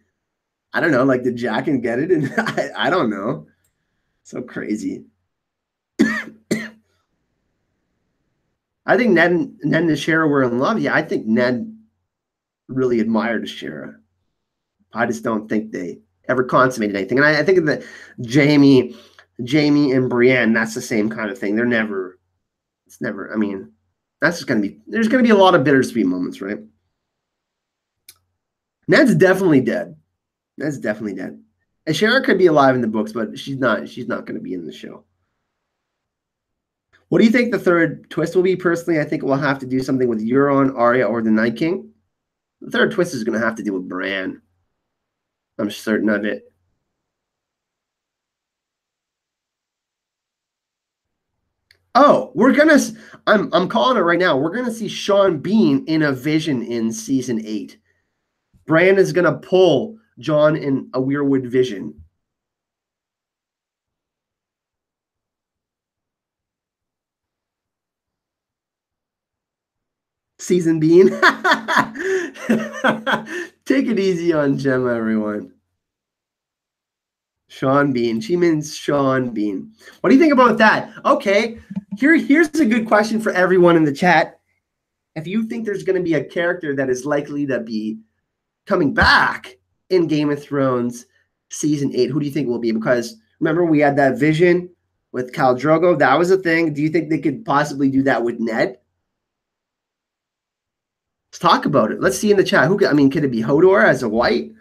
I don't know, like did Jack and get it? And I don't know. So crazy. I think Ned and Nishara were in love. Yeah, I think Ned really admired Nishara. I just don't think they ever consummated anything. And I think that Jamie and Brienne, that's the same kind of thing. It's never, I mean, that's just there's going to be a lot of bittersweet moments, right? Ned's definitely dead. Ned's definitely dead. And Shara could be alive in the books, but she's not going to be in the show. What do you think the third twist will be? Personally, I think it will have to do something with Euron, Arya, or the Night King. The third twist is going to have to do with Bran. I'm certain of it. Oh, I'm calling it right now. We're gonna see Sean Bean in a vision in season 8. Bran is gonna pull Jon in a Weirwood vision. Season Bean. Take it easy on Gemma, everyone. Sean Bean. She means Sean Bean. What do you think about that? Okay, here's a good question for everyone in the chat. If you think there's going to be a character that is likely to be coming back in Game of Thrones season 8, who do you think will be? Because remember we had that vision with Khal Drogo. That was a thing. Do you think they could possibly do that with Ned? Let's talk about it. Let's see in the chat. Could it be Hodor as a White?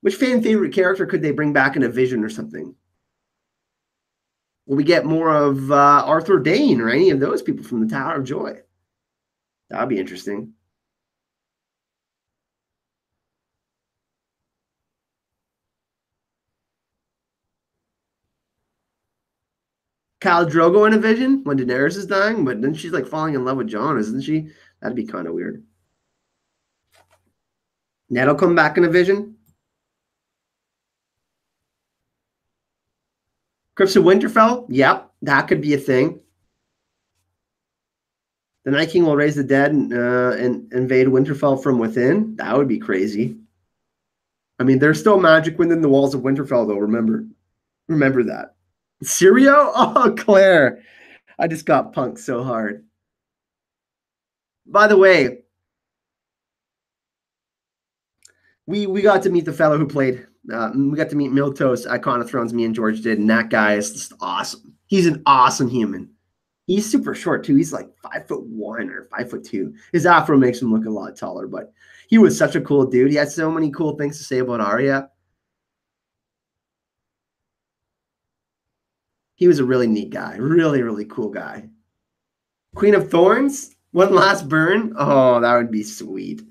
Which fan favorite character could they bring back in a vision or something? Will we get more of Arthur Dayne or any of those people from the Tower of Joy? That would be interesting. Khal Drogo in a vision when Daenerys is dying, but then she's like falling in love with Jon, isn't she? That'd be kind of weird. Ned will come back in a vision. Crypts of Winterfell? Yep, that could be a thing. The Night King will raise the dead and invade Winterfell from within. That would be crazy. I mean, there's still magic within the walls of Winterfell, though. Remember that. Syrio? Oh, Claire. I just got punked so hard. By the way, we got to meet the fellow who played. We got to meet Miltos, Icon of Thrones. Me and George did, and that guy is just awesome. He's an awesome human. He's super short too. He's like 5'1" or 5'2". His afro makes him look a lot taller, but he was such a cool dude. He had so many cool things to say about Arya. He was a really neat guy. Really, really cool guy. Queen of Thorns? One last burn? Oh, that would be sweet.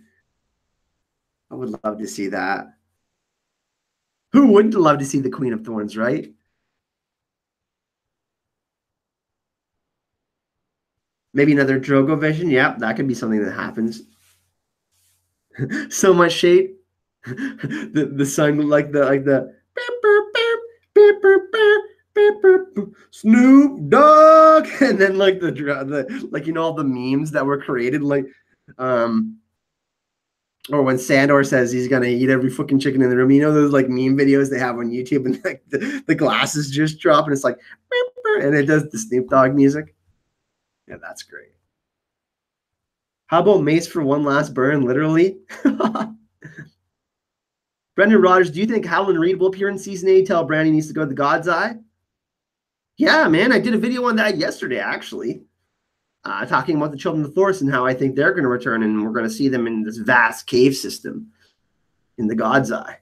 I would love to see that. Who wouldn't love to see the Queen of Thorns, right? Maybe another Drogo vision. Yep, that could be something that happens. So much shade. The sun like the Snoop Dogg, and then like the like all the memes that were created um or when Sandor says he's gonna eat every fucking chicken in the room. You know those like meme videos they have on YouTube, and like the glasses just drop, and it's like, and it does the Snoop Dogg music. Yeah, that's great. How about Mace for one last burn? Literally. Brendan Rodgers, do you think Howland Reed will appear in season 8? Tell Brandy needs to go to the God's Eye. Yeah, man, I did a video on that yesterday, actually, talking about the Children of Thoris and how I think they're going to return, and we're going to see them in this vast cave system in the God's Eye.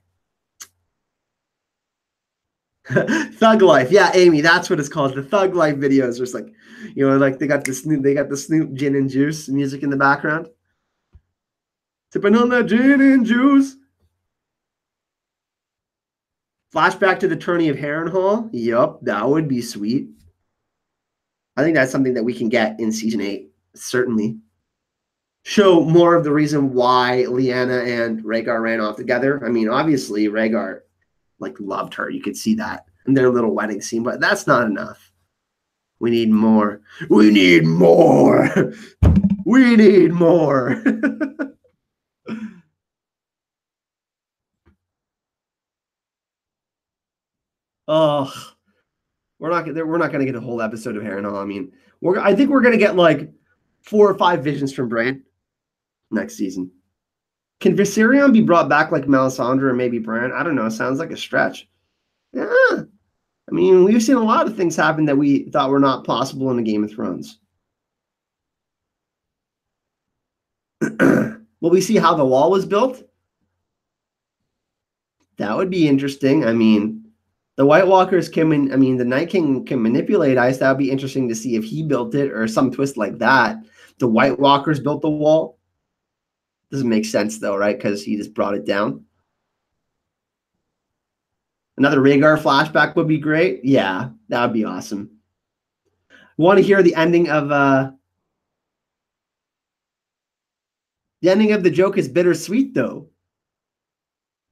Thug Life, yeah, Amy, that's what it's called. The Thug Life videos, just like, like they got the Snoop gin and juice music in the background, sipping on that gin and juice. Flashback to the tourney of Harrenhal. Yup, that would be sweet. I think that's something that we can get in season 8, certainly. Show more of the reason why Lyanna and Rhaegar ran off together. I mean, obviously Rhaegar loved her. You could see that in their little wedding scene, but that's not enough. We need more. We need more. We need more. Oh, we're not going to get a whole episode of Harrenhal. I mean, I think we're going to get like 4 or 5 visions from Bran next season. Can Viserion be brought back like Melisandre or maybe Bran? I don't know. Sounds like a stretch. Yeah. I mean, we've seen a lot of things happen that we thought were not possible in the Game of Thrones. Will we see how the wall was built? That would be interesting. I mean, the White Walkers the Night King can manipulate ice. That would be interesting to see if he built it or some twist like that. The White Walkers built the wall. Doesn't make sense though, right? Because he just brought it down. Another Rhaegar flashback would be great. Yeah, that would be awesome. Want to hear the ending of the joke is bittersweet though.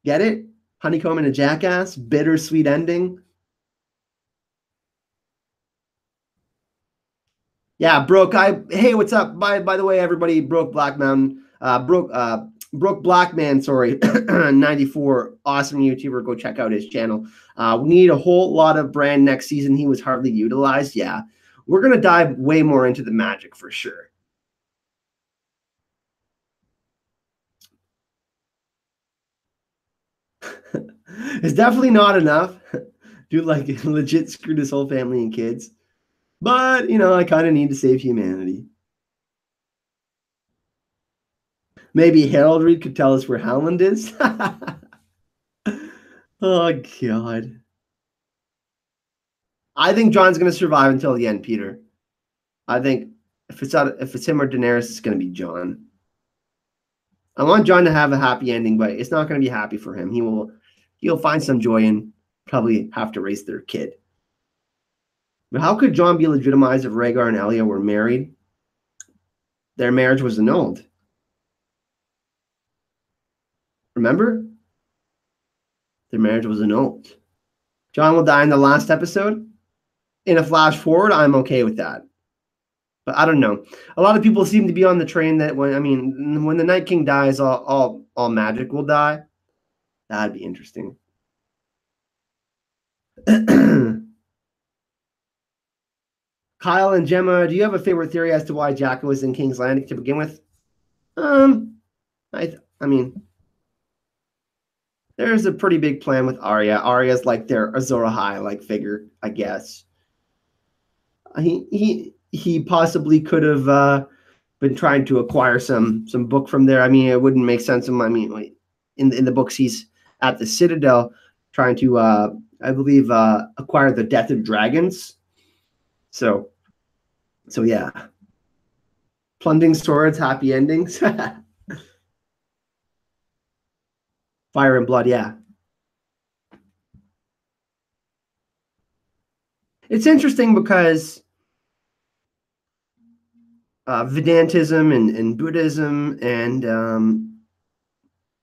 Get it? Honeycomb and a jackass, bittersweet ending. Yeah, Brooke. Hey, what's up? By the way, everybody, Brooke Black Mountain, Brooke Blackman, sorry, 94, awesome YouTuber. Go check out his channel. We need a whole lot of Bran next season. He was hardly utilized. Yeah, we're gonna dive way more into the magic for sure. It's definitely not enough. Dude, like legit screwed his whole family and kids. But I kind of need to save humanity. Maybe Harold Reed could tell us where Howland is. Oh God. I think Jon's gonna survive until the end, Peter. I think if it's him or Daenerys, it's gonna be Jon. I want Jon to have a happy ending, but it's not gonna be happy for him. He'll find some joy and probably have to raise their kid. But how could Jon be legitimized if Rhaegar and Elia were married? Their marriage was annulled. Remember? Their marriage was annulled. Jon will die in the last episode. In a flash forward, I'm okay with that. But I don't know. A lot of people seem to be on the train that when the Night King dies, all magic will die. That'd be interesting. Kyle and Gemma, do you have a favorite theory as to why Jacko was in King's Landing to begin with? I mean, there's a pretty big plan with Arya. Arya's like their Azor Ahai like figure, I guess. He he possibly could have been trying to acquire some book from there. I mean, it wouldn't make sense. I mean, in the books, he's at the Citadel trying to, I believe, acquire the Death of Dragons. So yeah, plundering swords, happy endings. Fire and blood, yeah. It's interesting because Vedantism and Buddhism and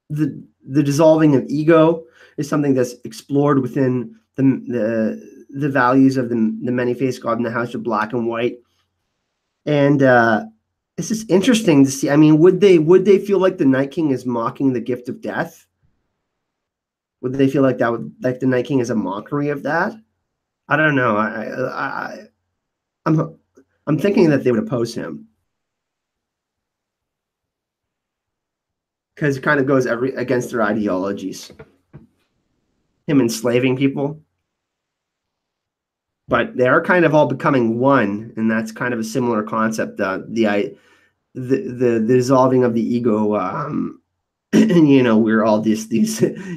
the dissolving of ego is something that's explored within the values of the many-faced God in the House of Black and White. And it's just interesting to see. I mean, would they feel like the Night King is mocking the gift of death? Would they feel like that would, like the Night King is a mockery of that? I don't know. I'm thinking that they would oppose him because it kind of goes against their ideologies. Him enslaving people, but they are kind of all becoming one, and that's kind of a similar concept. The dissolving of the ego. And you know, we're all these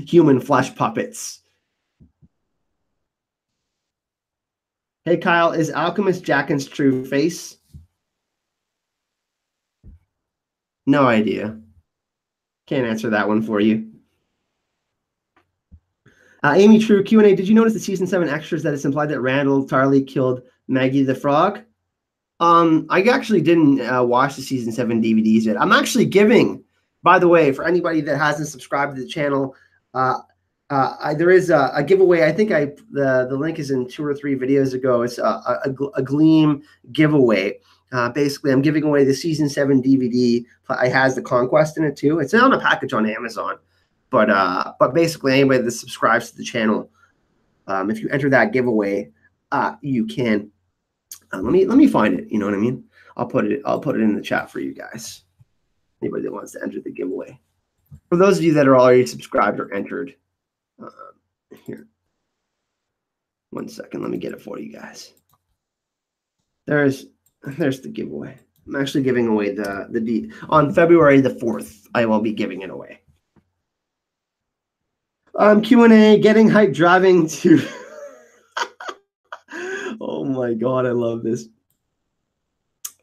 human flesh puppets. Hey Kyle, is Alchemist Jaqen's true face? No idea. Can't answer that one for you. Amy True Q&A. Did you notice the season 7 extras that it's implied that Randall Tarley killed Maggie the Frog? I actually didn't watch the season 7 DVDs yet. I'm actually giving, by the way, for anybody that hasn't subscribed to the channel, there is a giveaway. I think the link is in 2 or 3 videos ago. It's a Gleam giveaway. Basically, I'm giving away the season 7 DVD. It has the Conquest in it too. It's on a package on Amazon. But basically, anybody that subscribes to the channel, if you enter that giveaway, you can. Let me find it. You know what I mean? I'll put it in the chat for you guys. Anybody that wants to enter the giveaway. For those of you that are already subscribed or entered, here. 1 second. Let me get it for you guys. There's the giveaway. I'm actually giving away the on February the 4th. I will be giving it away. Q&A, getting hyped driving to. Oh my God, I love this.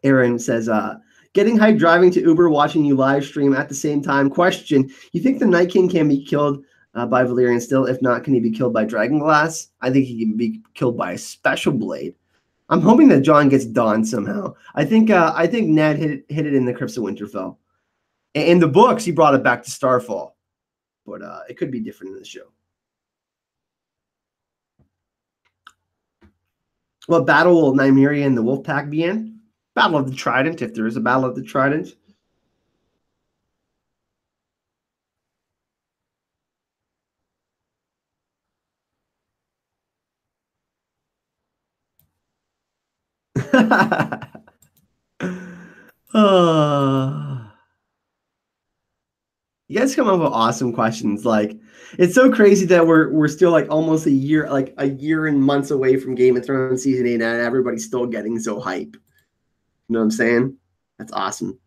Aaron says, getting hyped driving to Uber, watching you live stream at the same time. Question, you think the Night King can be killed by Valyrian still? If not, can he be killed by Dragonglass? I think he can be killed by a special blade. I'm hoping that Jon gets Dawn somehow. I think Ned hit it in the Crypts of Winterfell. In the books, he brought it back to Starfall. But it could be different in the show. What battle will Nymeria and the Wolfpack be in? Battle of the Trident, if there is a Battle of the Trident. You guys come up with awesome questions. Like, it's so crazy that we're still like almost a year and months away from Game of Thrones season 8, and everybody's still getting so hype. You know what I'm saying? That's awesome.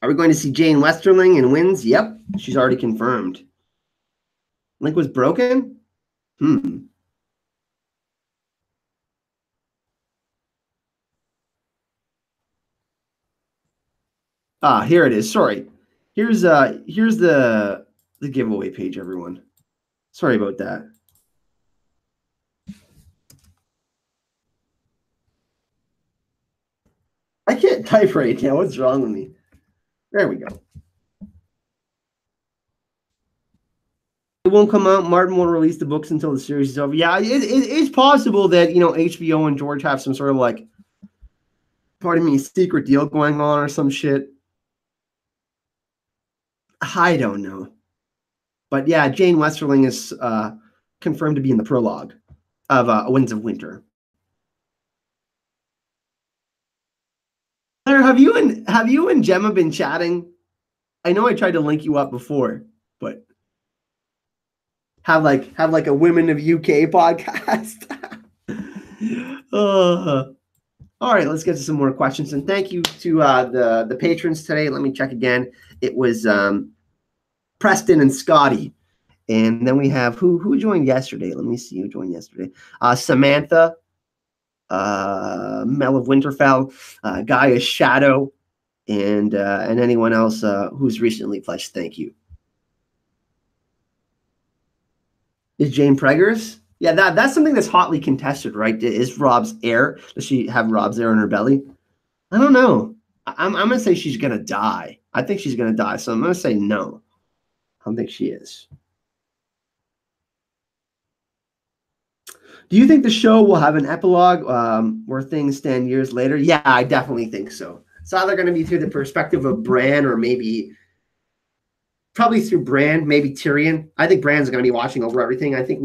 Are we going to see Jane Westerling in Winds? Yep, she's already confirmed. Link was broken? Here it is. Sorry. Here's the giveaway page, everyone. Sorry about that. I can't type right now. What's wrong with me? There we go. It won't come out. Martin won't release the books until the series is over. Yeah, it's possible that, you know, HBO and George have some sort of like, pardon me, secret deal going on or some shit. I don't know. But yeah, Jane Westerling is confirmed to be in the prologue of Winds of Winter. Claire, have you and Gemma been chatting? I know I tried to link you up before, but have like a Women of UK podcast. All right, let's get to some more questions. And thank you to the patrons today. Let me check again. It was Preston and Scotty. And then we have who joined yesterday? Let me see who joined yesterday. Samantha, Mel of Winterfell, Gaia Shadow, and anyone else who's recently pledged. Thank you. Is Jane Preggers? Yeah, that's something that's hotly contested, right? Is Rob's heir? Does she have Rob's heir in her belly? I don't know. I'm gonna say she's gonna die. I think she's gonna die, so I'm gonna say no. I don't think she is. Do you think the show will have an epilogue where things stand years later? Yeah, I definitely think so. It's either going to be through the perspective of Bran or probably through Bran, maybe Tyrion. I think Bran's going to be watching over everything. I think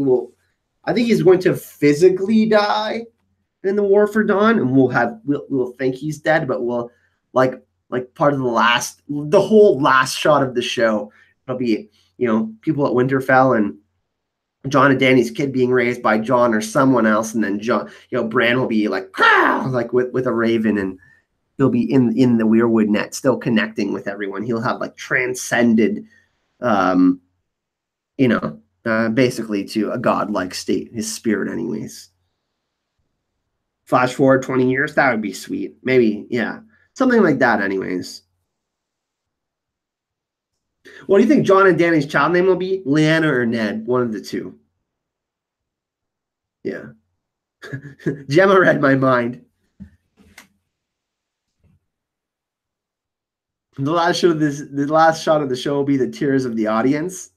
he's going to physically die in the War for Dawn, and we'll think he's dead, but we'll like part of the whole last shot of the show. It'll be, people at Winterfell and Jon and Dany's kid being raised by Jon or someone else, and then Bran will be like with a raven, and he'll be in the weirwood net, still connecting with everyone. He'll have transcended, basically to a godlike state, his spirit, anyways. Flash forward 20 years, that would be sweet. Maybe, yeah, something like that, anyways. What do you think Jon and Dany's child name will be? Lyanna or Ned? One of the two. Yeah. Gemma read my mind. The last shot of the show will be the tears of the audience.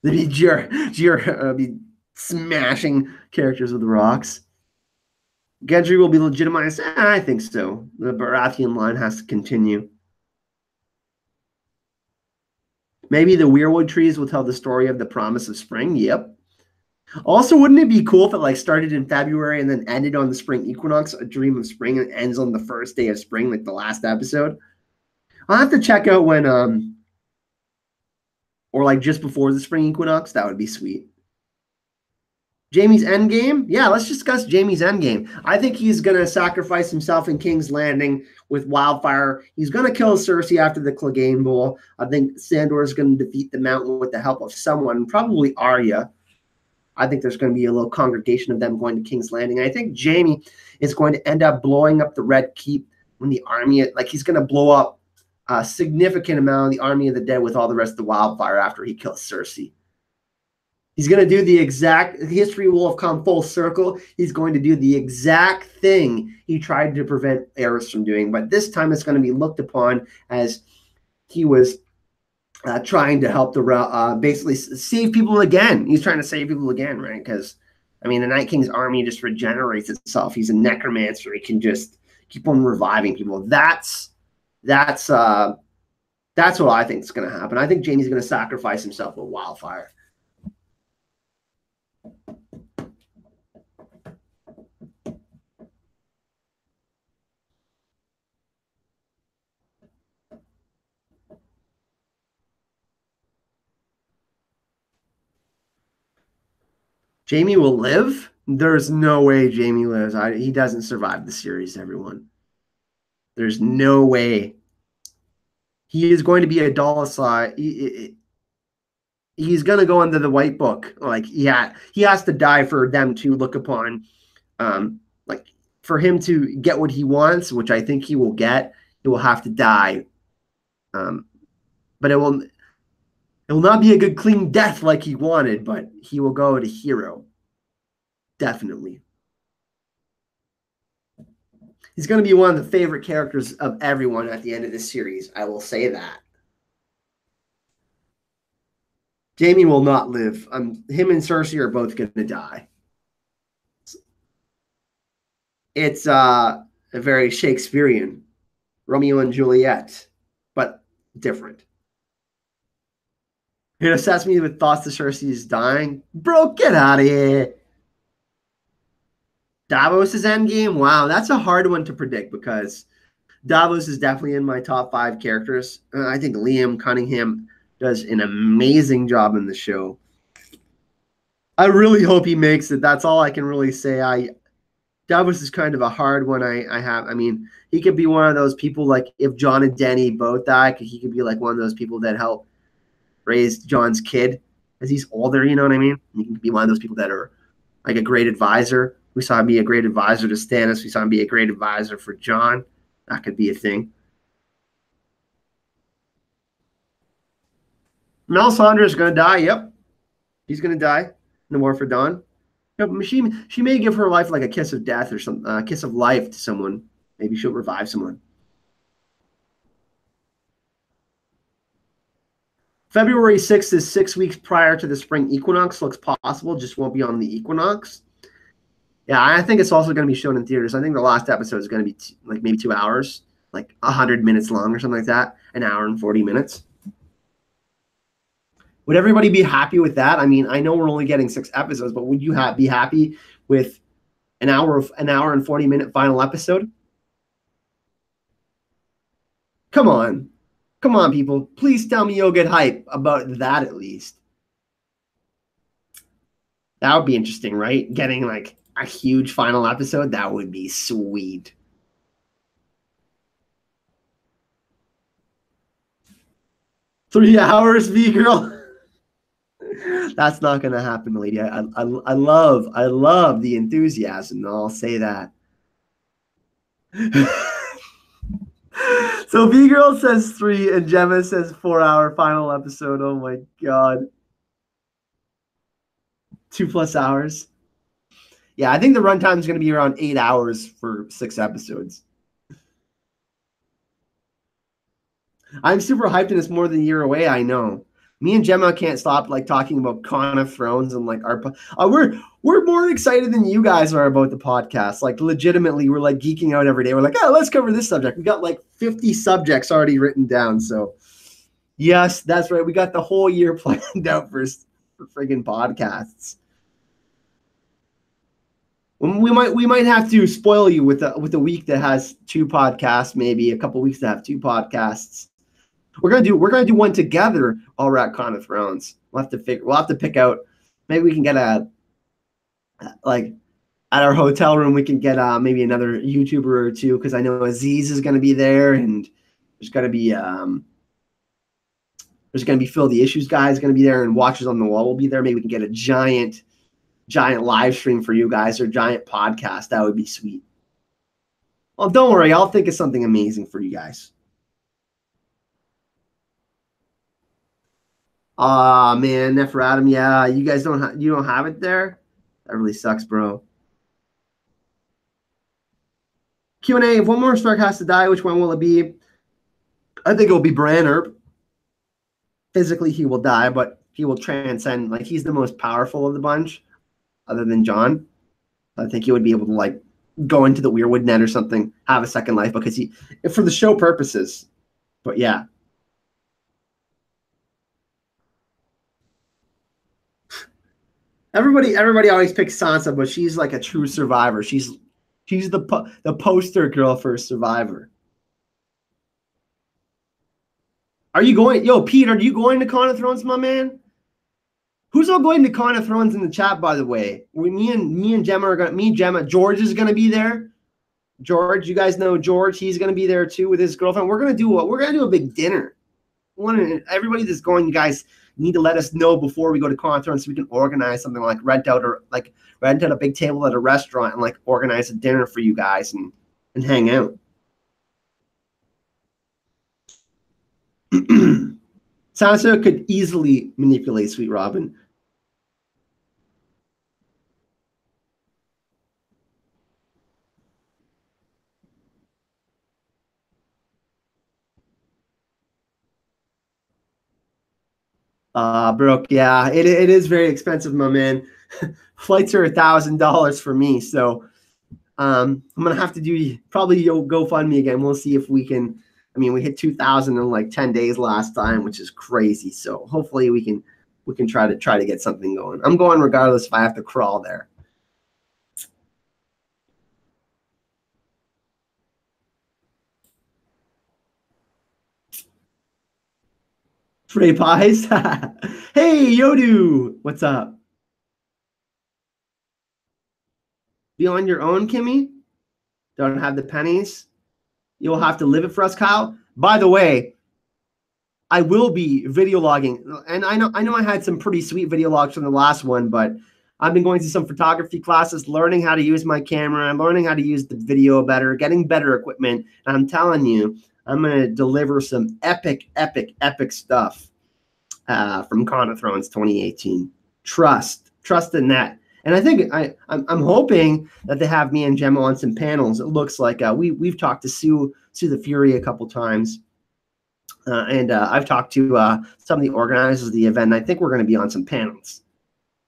They'd be smashing characters with rocks. Gendry will be legitimized. I think so. The Baratheon line has to continue. Maybe the weirwood trees will tell the story of the promise of spring. Yep. Also, wouldn't it be cool if it started in February and then ended on the spring equinox, a dream of spring, and ends on the first day of spring, like the last episode? I'll have to check out when, or just before the spring equinox. That would be sweet. Jaime's endgame? Yeah, let's discuss Jaime's endgame. I think he's going to sacrifice himself in King's Landing with Wildfire. He's going to kill Cersei after the Clegane Bowl. I think Sandor is going to defeat the Mountain with the help of someone, probably Arya. I think there's going to be a little congregation of them going to King's Landing. I think Jaime is going to end up blowing up the Red Keep when the army, he's going to blow up a significant amount of the Army of the Dead with all the rest of the Wildfire after he kills Cersei. He's going to do the exact, history will have come full circle. He's going to do the exact thing he tried to prevent Aerys from doing. But this time it's going to be looked upon as he was trying to help basically save people again. He's trying to save people again, right? Because, the Night King's army just regenerates itself. He's a necromancer. He can just keep on reviving people. That's what I think is going to happen. I think Jaime's going to sacrifice himself with Wildfire. Jaime will live? There's no way Jaime lives. He doesn't survive the series, everyone. There's no way. He is going to be a Dolicide. He's going to go under the White Book. He has to die for them to look upon, for him to get what he wants, which I think he will get. He will have to die. But it will not be a good, clean death like he wanted, but he will go to hero. Definitely. He's going to be one of the favorite characters of everyone at the end of this series. I will say that. Jaime will not live. Him and Cersei are both going to die. It's a very Shakespearean Romeo and Juliet, but different. It obsessed me with thoughts that Cersei is dying. Bro, get out of here. Davos' endgame? Wow, that's a hard one to predict because Davos is definitely in my top 5 characters. I think Liam Cunningham does an amazing job in the show. I really hope he makes it. That's all I can really say. Davos is kind of a hard one. I have. I mean, he could be one of those people like if John and Denny both die, he could be like one of those people that help raise John's kid as he's older. You know what I mean? He can be one of those people that are like a great advisor. We saw him be a great advisor to Stannis. We saw him be a great advisor for John. That could be a thing. Melisandre is going to die. Yep, he's going to die in the War for Dawn. Yep, she may give her life like a kiss of death or some kiss of life to someone. Maybe she'll revive someone. February 6th is 6 weeks prior to the spring equinox. Looks possible, just won't be on the equinox. Yeah, I think it's also going to be shown in theaters. I think the last episode is going to be like maybe 2 hours, like 100 minutes long or something like that, an hour and 40 minutes. Would everybody be happy with that? I mean, I know we're only getting 6 episodes, but would you be happy with an hour and 40-minute final episode? Come on. Come on, people. Please tell me you'll get hype about that at least. That would be interesting, right? Getting like a huge final episode, that would be sweet. Three hours, V-Girl. That's not going to happen, lady. I love the enthusiasm. I'll say that. So V-Girl says 3 and Gemma says 4-hour final episode. Oh my God. 2+ hours. Yeah, I think the runtime is going to be around 8 hours for 6 episodes. I'm super hyped and it's more than a year away. I know. Me and Gemma can't stop like talking about Con of Thrones and like our we're more excited than you guys are about the podcast. Like legitimately, we're like geeking out every day. We're like, oh, let's cover this subject. We got like 50 subjects already written down. So yes, that's right. We got the whole year planned out for friggin' podcasts. We might have to spoil you with a week that has 2 podcasts, maybe a couple weeks that have 2 podcasts. We're gonna do one together. All right, Con of Thrones. We'll have to pick out. Maybe we can get like at our hotel room. We can get maybe another YouTuber or 2 because I know Aziz is gonna be there, and there's gonna be Phil the Issues guy is gonna be there, and Watchers on the Wall will be there. Maybe we can get a giant live stream for you guys or giant podcast. That would be sweet. Well, don't worry. I'll think of something amazing for you guys. Aw, man, Neferatum, yeah, you guys don't have it there? That really sucks, bro. Q&A, if one more Stark has to die, which one will it be? I think it will be Branner. Physically, he will die, but he will transcend. Like, he's the most powerful of the bunch, other than Jon. I think he would be able to, like, go into the Weirwood net or something, have a second life, because for the show purposes. But, yeah. Everybody always picks Sansa, but she's like a true survivor. She's the poster girl for a survivor. Are you going? Yo, Pete, are you going to Con of Thrones, my man? Who's all going to Con of Thrones in the chat, by the way? Me and Gemma are gonna. George is gonna be there. George, you guys know George. He's gonna be there too with his girlfriend. We're gonna do a big dinner. Everybody that's going, you guys need to let us know before we go to Con of Thrones so we can organize something like rent out a big table at a restaurant and like organize a dinner for you guys and hang out. Sansa could easily manipulate Sweet Robin. Brooke, yeah, it is very expensive, my man. Flights are $1,000 for me, so I'm gonna have to do probably GoFundMe again. We'll see if we can. I mean, we hit 2,000 in like 10 days last time, which is crazy. So hopefully we can try to get something going. I'm going regardless if I have to crawl there. Frey pies. Hey, Yodu, what's up? Be on your own, Kimmy. Don't have the pennies. You'll have to live it for us, Kyle. By the way, I will be video logging, and I know I had some pretty sweet video logs from the last one, but I've been going to some photography classes, learning how to use my camera, learning how to use the video better, getting better equipment. And I'm telling you, I'm going to deliver some epic stuff from Con of Thrones 2018. Trust in that. And I think I'm hoping that they have me and Gemma on some panels. It looks like we've talked to Sue the Fury a couple times. And I've talked to some of the organizers of the event. And I think we're going to be on some panels.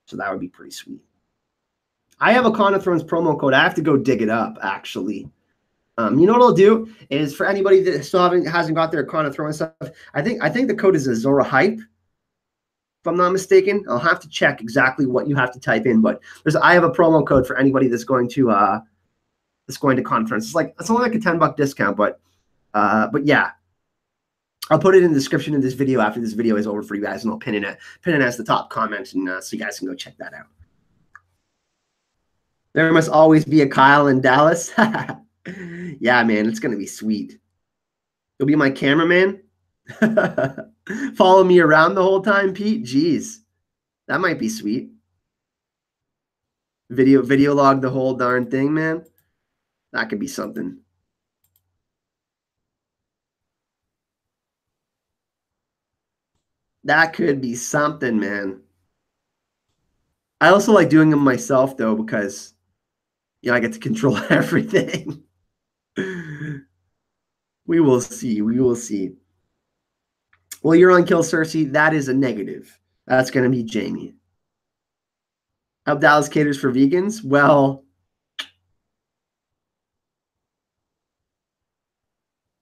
So that would be pretty sweet. I have a Con of Thrones promo code. I have to go dig it up, actually. You know what I'll do is for anybody that still hasn't got their Con of Thrones stuff, I think the code is Azora Hype. If I'm not mistaken, I'll have to check exactly what you have to type in. But I have a promo code for anybody that's going to conference. It's only like a $10 discount, but yeah. I'll put it in the description of this video after this video is over for you guys, and I'll pin it as the top comment, and so you guys can go check that out. There must always be a Kyle in Dallas. Yeah, man, it's gonna be sweet. You'll be my cameraman. Follow me around the whole time, Pete. Jeez, that might be sweet. Video log the whole darn thing, man. That could be something. That could be something, man. I also like doing them myself, though, because, you know, I get to control everything. We will see. We will see. Well, you're on Kill Cersei. That is a negative. That's going to be Jamie. Help Dallas caters for vegans? Well,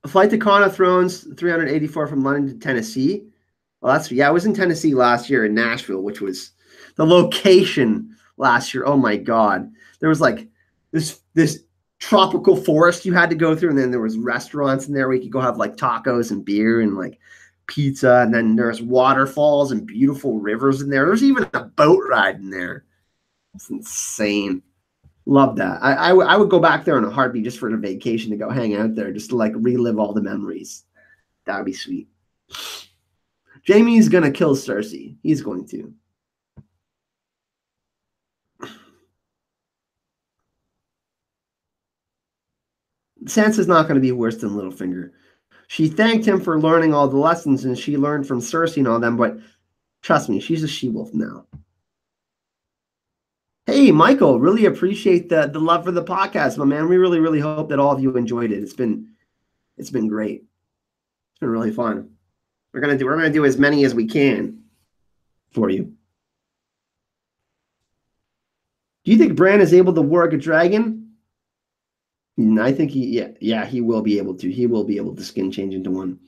a flight to Con of Thrones, 384 from London to Tennessee. Well, I was in Tennessee last year in Nashville, which was the location last year. Oh my God. There was like this tropical forest you had to go through. And then there was restaurants in there where you could go have like tacos and beer and like pizza. And then there's waterfalls and beautiful rivers in there. There's even a boat ride in there. It's insane. Love that. I would go back there in a heartbeat just for a vacation to go hang out there, just to like relive all the memories. That would be sweet. Jamie's going to kill Cersei. He's going to. Sansa's not going to be worse than Littlefinger. She thanked him for learning all the lessons, and she learned from Cersei and all them, but trust me, she's a she-wolf now. Hey, Michael, really appreciate the love for the podcast, my man. We really, really hope that all of you enjoyed it. It's been great. It's been really fun. We're gonna do as many as we can for you. Do you think Bran is able to work a dragon? I think he will be able to. He will be able to skin change into one.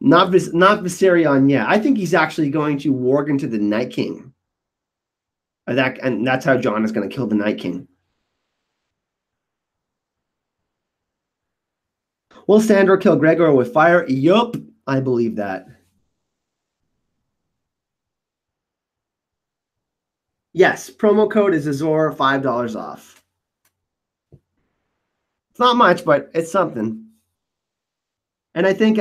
Not Viserion, yeah. I think he's actually going to warg into the Night King. And that's how Jon is going to kill the Night King. Will Sandor kill Gregor with fire? Yup, I believe that. Yes, promo code is Azor, $5 off. It's not much, but it's something. And I think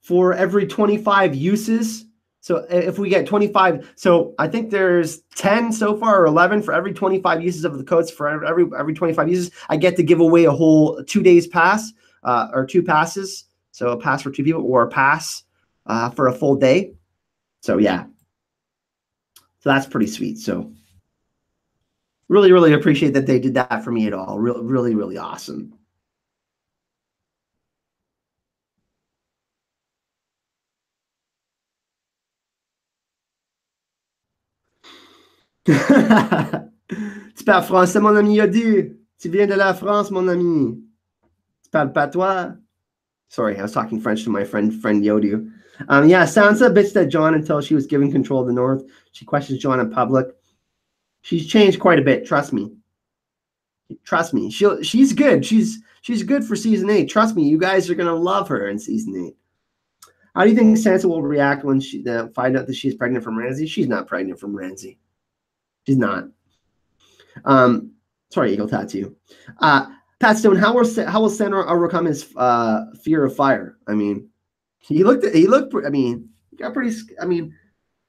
for every 25 uses, so if we get 25, so I think there's 10 so far or 11 for every 25 uses of the codes. For every 25 uses, I get to give away a whole 2 days pass or 2 passes. So a pass for 2 people or a pass for a full day. So yeah. So that's pretty sweet. So really, really appreciate that they did that for me at all. Really, really awesome. Tu parles français, mon ami Yodu. Tu viens de la France, mon ami. Tu parles patois? Sorry, I was talking French to my friend Yodu. Yeah, Sansa bitched at Jon until she was given control of the North. She questions Jon in public. She's changed quite a bit. Trust me. Trust me. She's good. She's good for season 8. Trust me, you guys are gonna love her in season 8. How do you think Sansa will react when she find out that she's pregnant from Ramsay? She's not pregnant from Ramsay. She's not. Sorry, Eagle Tattoo. Pat Stone, how will Sandor overcome his fear of fire? I mean, he looked. I mean, he got pretty. I mean,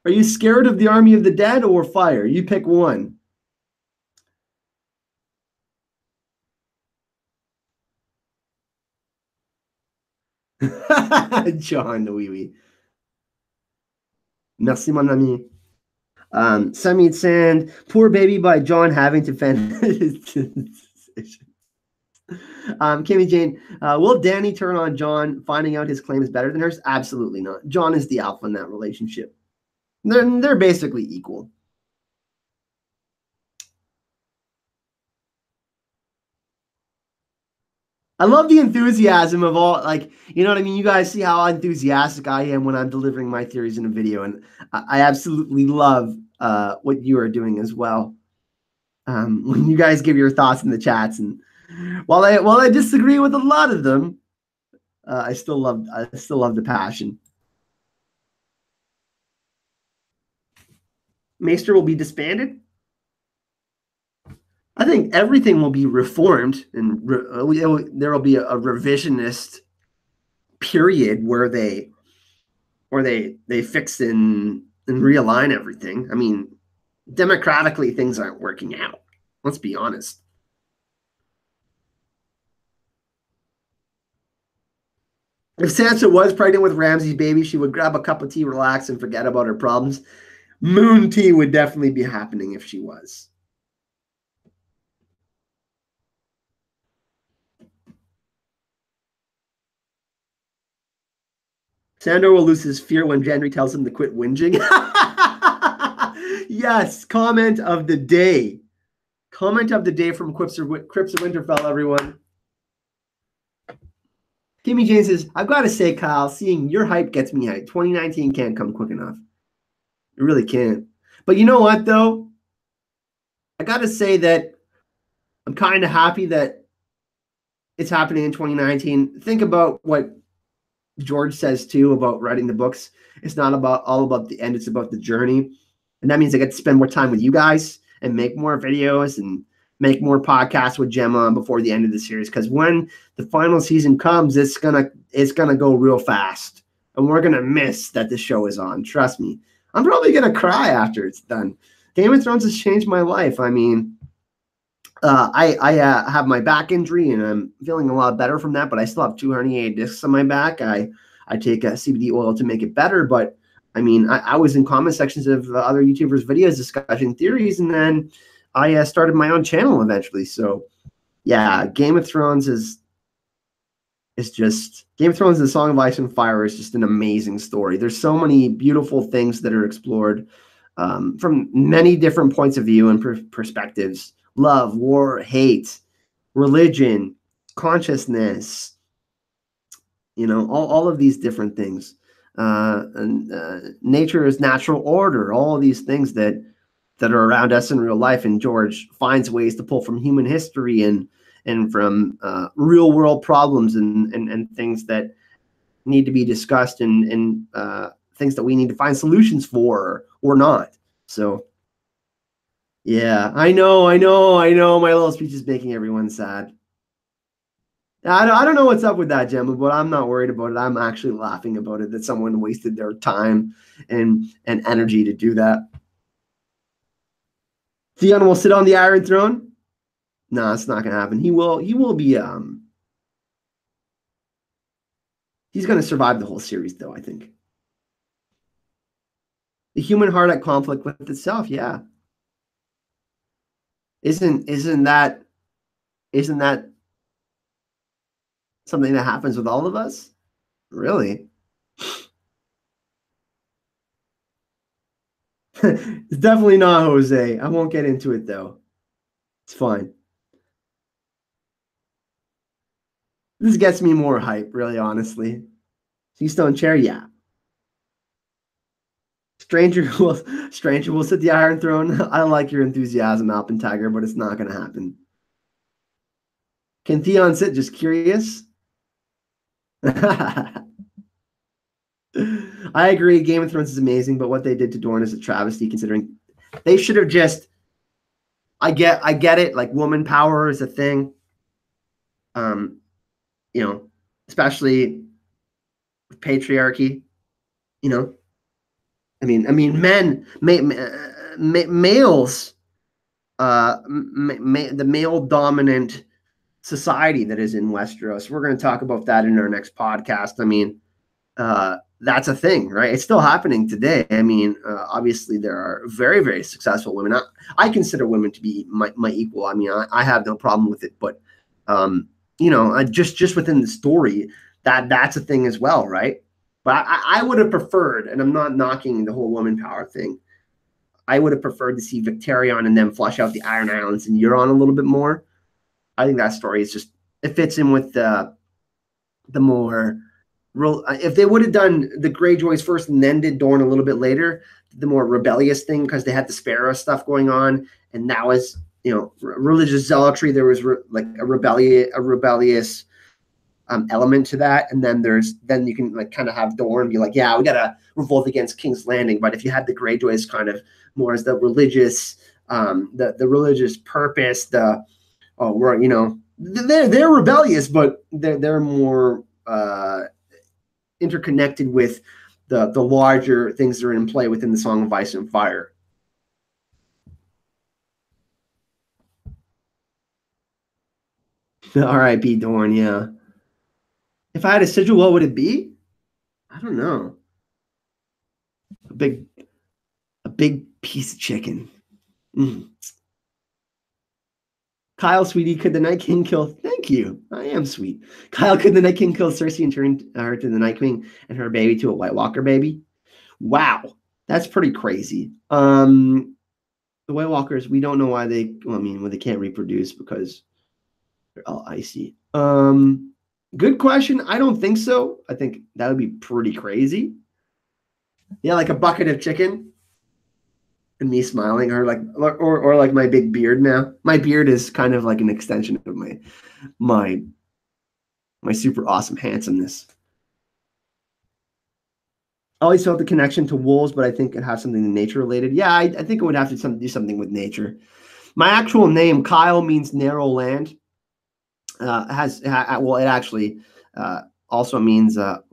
are you scared of the army of the dead or fire? You pick one. John, oui, oui. Merci, mon ami. Semi Sand, Poor Baby by John having to fend his decision. Kimmy Jane, will Danny turn on John, finding out his claim is better than hers? Absolutely not. John is the alpha in that relationship. They're basically equal. I love the enthusiasm of all, like, you know what I mean? You guys see how enthusiastic I am when I'm delivering my theories in a video, and I absolutely love what you are doing as well. When you guys give your thoughts in the chats, and while I disagree with a lot of them, I still love the passion. Maester will be disbanded. I think everything will be reformed, and there will be a revisionist period where they fix and realign everything. I mean, democratically, things aren't working out. Let's be honest. If Sansa was pregnant with Ramsay's baby, she would grab a cup of tea, relax, and forget about her problems. Moon tea would definitely be happening if she was. Sandor will lose his fear when Gendry tells him to quit whinging. Yes, comment of the day. Comment of the day from Crips of Winterfell, everyone. Kimmy Jane says, I've got to say, Kyle, seeing your hype gets me hyped. 2019 can't come quick enough. It really can't. But you know what, though? I got to say that I'm kind of happy that it's happening in 2019. Think about what George says, too, about writing the books. It's not all about the end. It's about the journey. And that means I get to spend more time with you guys and make more videos and make more podcasts with Gemma before the end of the series. Because when the final season comes, it's gonna go real fast. And we're gonna miss that the show is on. Trust me. I'm probably gonna cry after it's done. Game of Thrones has changed my life. I mean, I have my back injury and I'm feeling a lot better from that, but I still have 2 herniated discs on my back. I take a CBD oil to make it better, but I mean, I was in comment sections of other YouTubers' videos discussing theories, and then I started my own channel eventually. So, yeah, Game of Thrones is just Game of Thrones: The Song of Ice and Fire is just an amazing story. There's so many beautiful things that are explored from many different points of view and perspectives: love, war, hate, religion, consciousness. You know, all of these different things. Nature's natural order, all of these things that are around us in real life. And George finds ways to pull from human history and from real world problems and things that need to be discussed and things that we need to find solutions for or not. So, yeah, I know. My little speech is making everyone sad. I don't know what's up with that, Gemma, but I'm not worried about it. I'm actually laughing about it, that someone wasted their time and energy to do that. Theon will sit on the Iron Throne. No, it's not going to happen. He will be, he's going to survive the whole series, though, I think. The human heart at conflict with itself, yeah. Isn't that something that happens with all of us? Really? It's definitely not Jose. I won't get into it, though. It's fine. This gets me more hype, really, honestly. Keystone chair, yeah. Stranger will sit the Iron Throne. I like your enthusiasm, Alpin Tiger, but it's not going to happen. Can Theon sit? Just curious. I agree. Game of Thrones is amazing, but what they did to Dorne is a travesty, considering they should have just I get it. Like woman power is a thing. You know, especially with patriarchy. You know, men, males, the male dominant society that is in Westeros. We're going to talk about that in our next podcast. I mean, that's a thing, right? It's still happening today. I mean, obviously there are very, very successful women. I consider women to be my equal. I mean, I have no problem with it, but you know, just within the story, that's a thing as well, right? But I would have preferred, and I'm not knocking the whole woman power thing. I would have preferred to see Victarion and them flush out the Iron Islands and Euron a little bit more. I think that story is just, it fits in with the more real. If they would have done the Greyjoys first and then did Dorne a little bit later, the more rebellious thing, because they had the Sparrow stuff going on, and that was, you know, religious zealotry. There was like a rebellious element to that, and then you can like kind of have Dorne be like, yeah, we gotta revolt against King's Landing. But if you had the Greyjoys kind of more as the religious, the religious purpose, we're, you know, they're rebellious, but they're more interconnected with the larger things that are in play within the Song of Ice and Fire. R.I.P. Dorne, yeah. If I had a sigil, what would it be? I don't know. A big piece of chicken. Mm. Kyle, sweetie, could the Night King kill? Thank you. I am sweet. Kyle, could the Night King kill Cersei and turn her to the Night Queen and her baby to a White Walker baby? Wow, that's pretty crazy. The White Walkers, we don't know why they. Well, I mean, when they can't reproduce because they're all icy. Good question. I don't think so. I think that would be pretty crazy. Yeah, like a bucket of chicken. And me smiling, or like my big beard now. My beard is kind of like an extension of my super awesome handsomeness. I always felt the connection to wolves, but I think it has something nature related. Yeah, I think it would have to do something with nature. My actual name, Kyle, means narrow land. It actually also means it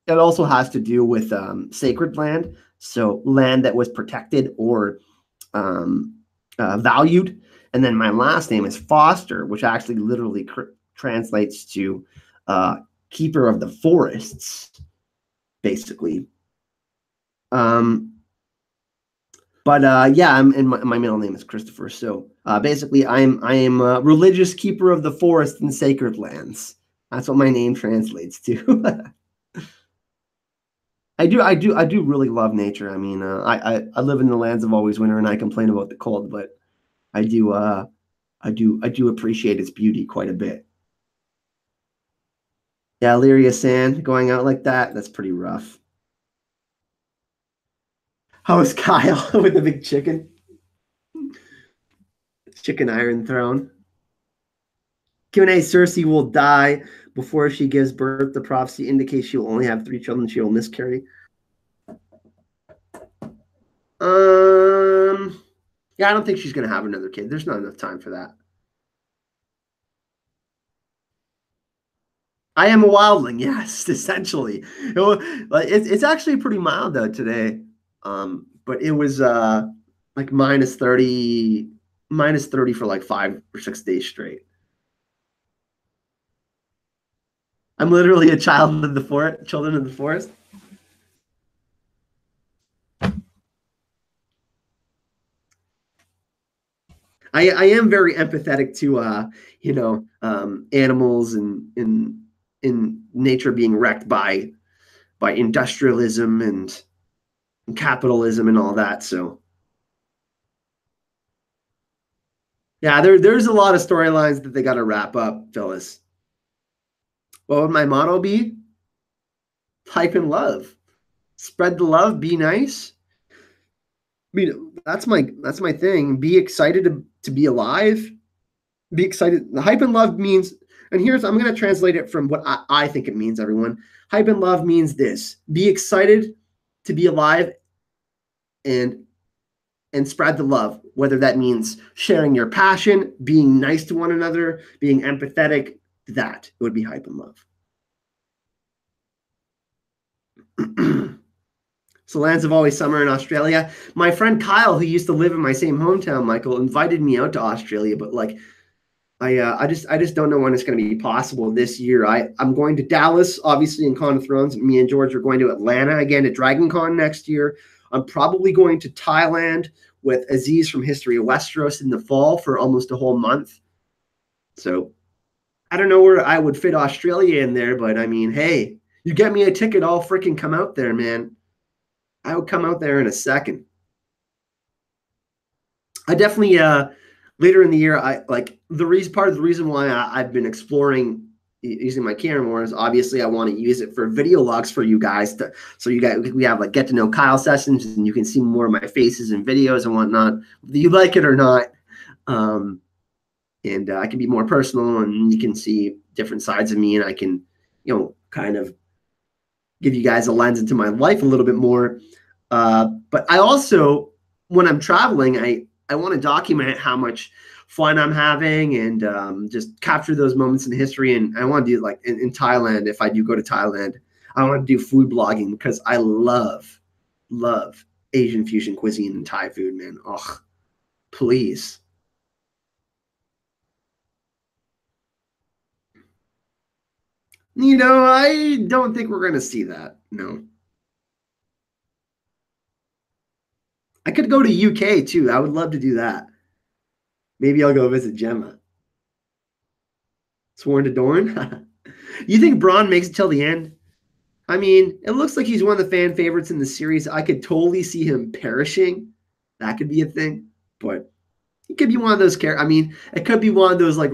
also has to do with sacred land. So land that was protected or valued. And then my last name is Foster, which actually literally translates to keeper of the forests, basically. Yeah, and my middle name is Christopher. So basically, I am a religious keeper of the forest and sacred lands. That's what my name translates to. I do really love nature. I mean, I live in the lands of always winter, and I complain about the cold, but I do appreciate its beauty quite a bit. Yeah, Illyria Sand going out like that's pretty rough. How is Kyle with the big chicken? Chicken Iron Throne. Q&A, Cersei will die before she gives birth. The prophecy indicates she will only have 3 children. She will miscarry. Yeah, I don't think she's going to have another kid. There's not enough time for that. I am a wildling, yes, essentially. It's actually pretty mild though today. But it was like minus 30 for like 5 or 6 days straight. I'm literally a child of the forest, children of the forest. I am very empathetic to animals and in nature being wrecked by industrialism and capitalism and all that. So yeah, there's a lot of storylines that they got to wrap up, Phyllis. What would my motto be? Hype and love. Spread the love, be nice. I mean, that's my thing. Be excited to be alive. Be excited. The hype and love means, and I'm going to translate it from what I think it means, everyone. Hype and love means this: be excited to be alive and and spread the love, whether that means sharing your passion, being nice to one another, being empathetic. That would be hype and love. So lands of always summer in Australia. My friend Kyle, who used to live in my same hometown, Michael, invited me out to Australia, but like I just don't know when it's going to be possible this year. I'm going to Dallas, obviously in Con of Thrones. Me and George are going to Atlanta again at Dragon Con next year. I'm probably going to Thailand with Aziz from History of Westeros in the fall for almost a whole month. So I don't know where I would fit Australia in there, but I mean, hey, you get me a ticket, I'll freaking come out there, man. I would come out there in a second. I definitely later in the year, I like part of the reason why I've been exploring using my camera more is obviously I want to use it for video logs for you guys so we have like get to know Kyle sessions and you can see more of my faces and videos and whatnot, whether you like it or not. And I can be more personal and you can see different sides of me and I can, kind of give you guys a lens into my life a little bit more. But I also, when I'm traveling, I want to document how much fun I'm having and just capture those moments in history. And I want to do like in Thailand, if I do go to Thailand, I want to do food blogging because I love Asian fusion cuisine and Thai food, man. Oh, please. I don't think we're going to see that. No. I could go to UK too. I would love to do that. Maybe I'll go visit Gemma. Sworn to Dorne? You think Bronn makes it till the end? I mean, it looks like he's one of the fan favorites in the series. I could totally see him perishing. That could be a thing. But it could be one of those characters. I mean, it could be one of those like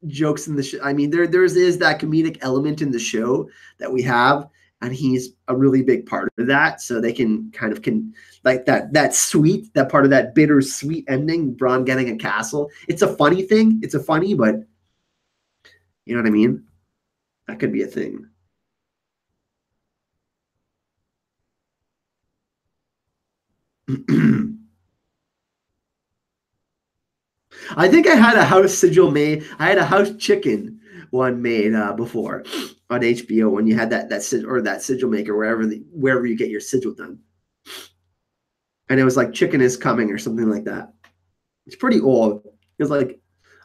jokes in the show. I mean, there is that comedic element in the show that we have, and he's a really big part of that. So they can like that sweet, that part of that bittersweet ending, Bronn getting a castle. It's a funny thing. It's a funny, but you know what I mean? That could be a thing. I think I had a house sigil made. I had a house chicken one made before on HBO when you had that sigil maker wherever you get your sigil done, and it was like chicken is coming or something like that. It's pretty old. It was like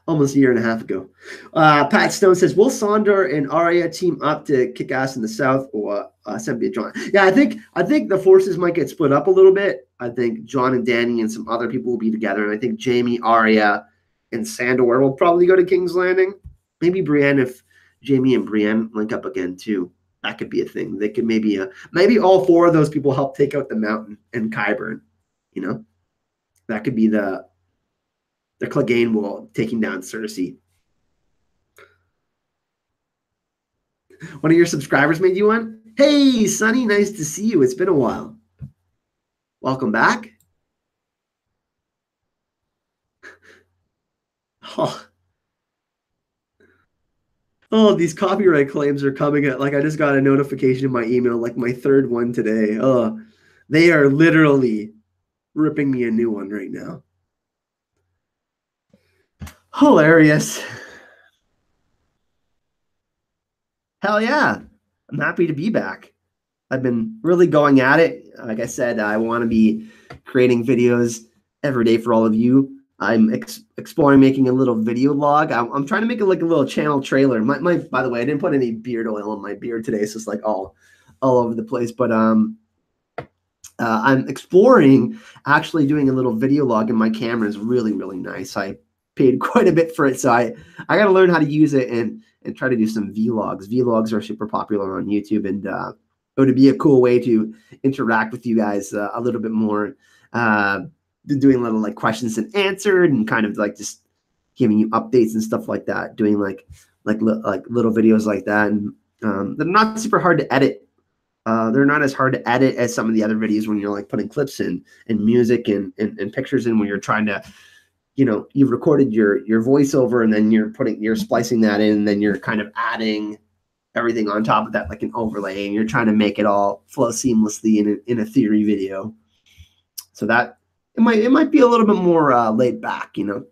almost a year and a half ago. Pat Stone says, will Sandor and Arya team up to kick ass in the South or send be Jon? Yeah, I think the forces might get split up a little bit. I think Jon and Dany and some other people will be together. And I think Jaime, Arya, and Sandor will probably go to King's Landing. Maybe Brienne, if Jaime and Brienne link up again too. That could be a thing. They could maybe all four of those people help take out the mountain and Qyburn. That could be the Clegane wall taking down Cersei. One of your subscribers made you one? Hey, Sonny, nice to see you. It's been a while. Welcome back. Oh, these copyright claims are coming at, like, I just got a notification in my email, like my third one today. Oh, they are literally ripping me a new one right now. Hilarious. Hell yeah. I'm happy to be back. I've been really going at it. Like I said, I want to be creating videos every day for all of you. I'm exploring making a little video log. I'm trying to make it like a little channel trailer. By the way, I didn't put any beard oil on my beard today, so it's like all over the place. But I'm exploring actually doing a little video log, and my camera is really, really nice. I paid quite a bit for it, so I got to learn how to use it and try to do some vlogs. Vlogs are super popular on YouTube, and it would be a cool way to interact with you guys a little bit more. Doing little like questions and answered, and kind of like just giving you updates and stuff like that. Doing like little videos like that, and they're not super hard to edit. They're not as hard to edit as some of the other videos when you're like putting clips in and music and pictures in, when you're trying to, you've recorded your voiceover and then you're splicing that in, and then you're kind of adding everything on top of that, like an overlay, and you're trying to make it all flow seamlessly in a theory video. So that might be a little bit more laid back, you know.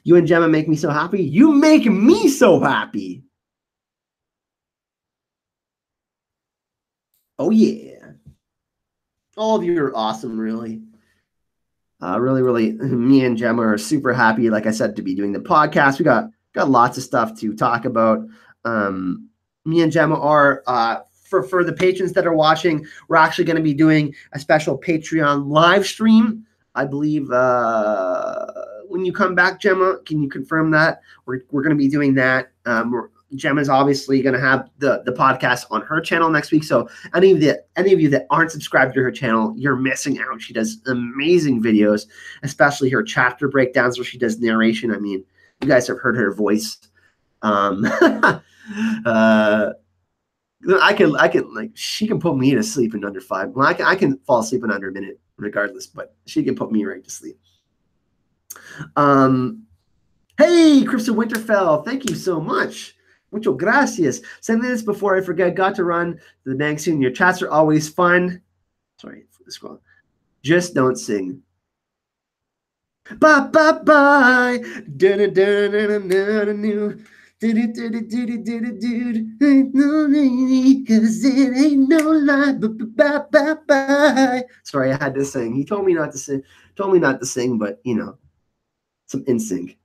You and Gemma make me so happy. You make me so happy. Oh yeah. All of you are awesome, really. Really, me and Gemma are super happy, like I said, to be doing the podcast. We got lots of stuff to talk about. Me and Gemma are for the patrons that are watching, we're actually going to be doing a special Patreon live stream. I believe when you come back, Gemma, can you confirm that? We're going to be doing that. Gemma's obviously going to have the podcast on her channel next week. So any of you that aren't subscribed to her channel, you're missing out. She does amazing videos, especially her chapter breakdowns where she does narration. I mean, you guys have heard her voice. I can like, she can put me to sleep in under 5. Well, I can fall asleep in under a minute regardless, but she can put me right to sleep. Hey, Crystal Winterfell, thank you so much. Mucho gracias. 7 minutes before I forget, got to run to the bank soon. Your chats are always fun. Sorry for the scroll. Just don't sing. Bye bye bye. Ain't no lie. Bye bye bye. Sorry, I had to sing. He told me not to sing. Told me not to sing, but you know, some NSYNC.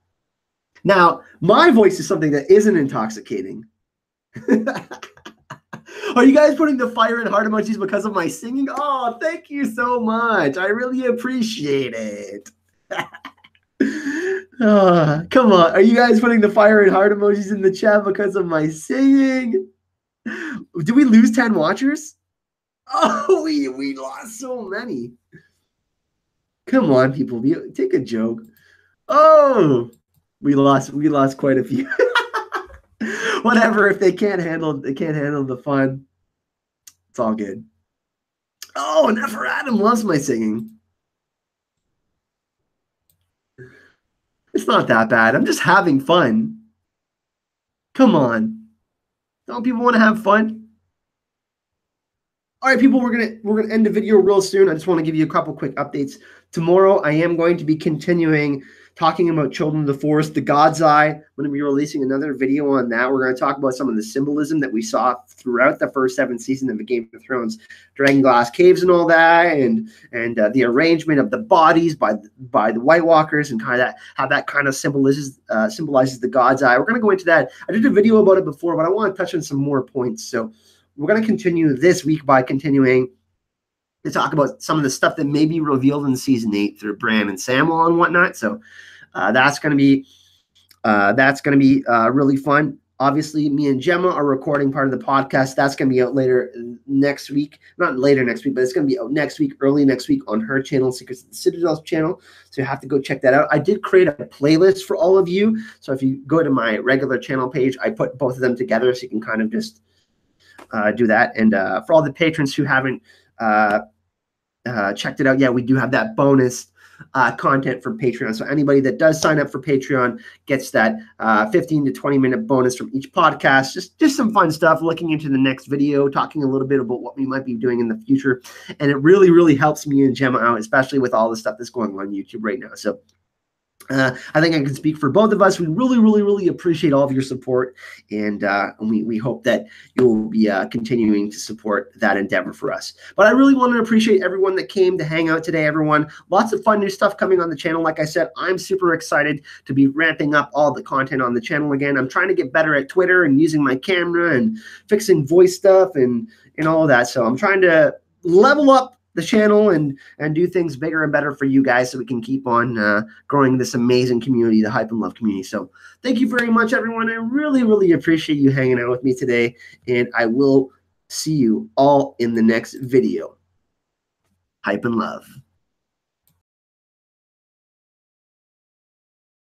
Now, my voice is something that isn't intoxicating. Are you guys putting the fire and heart emojis because of my singing? Oh, thank you so much. I really appreciate it. Oh, come on. Are you guys putting the fire and heart emojis in the chat because of my singing? Did we lose 10 watchers? Oh, we lost so many. Come on, people. Take a joke. Oh, we lost quite a few. Whatever. If they can't handle the fun, it's all good. Oh, Never Adam loves my singing. It's not that bad. I'm just having fun. Come on. Don't people want to have fun? All right, people, we're gonna end the video real soon. I just want to give you a couple quick updates. Tomorrow, I am going to be continuing talking about Children of the Forest, The God's Eye. I'm going to be releasing another video on that. We're going to talk about some of the symbolism that we saw throughout the first 7 seasons of the Game of Thrones, Dragonglass Caves and all that, and the arrangement of the bodies by the White Walkers and kind of how that kind of symbolizes the God's Eye. We're going to go into that. I did a video about it before, but I want to touch on some more points. So we're going to continue this week by continuing to talk about some of the stuff that may be revealed in season 8 through Bran and Samwell and whatnot. So that's going to be really fun. Obviously, me and Gemma are recording part of the podcast. That's going to be out later next week. Not later next week, but it's going to be out next week, early next week on her channel, Secrets of the Citadel's channel. So you have to go check that out. I did create a playlist for all of you. So if you go to my regular channel page, I put both of them together so you can kind of just do that. And for all the patrons who haven't checked it out yet, we do have that bonus content from Patreon. So anybody that does sign up for Patreon gets that 15 to 20 minute bonus from each podcast. Just some fun stuff, looking into the next video, talking a little bit about what we might be doing in the future. And it really, really helps me and Gemma out, especially with all the stuff that's going on YouTube right now. So I think I can speak for both of us. We really, really, really appreciate all of your support, and we hope that you will be continuing to support that endeavor for us. But I really want to appreciate everyone that came to hang out today, everyone. Lots of fun new stuff coming on the channel. Like I said, I'm super excited to be ramping up all the content on the channel again. I'm trying to get better at Twitter and using my camera and fixing voice stuff and all of that. So I'm trying to level up the channel and do things bigger and better for you guys so we can keep on growing this amazing community, the Hype and Love community. So thank you very much, everyone. I really, really appreciate you hanging out with me today, and I will see you all in the next video. Hype and Love.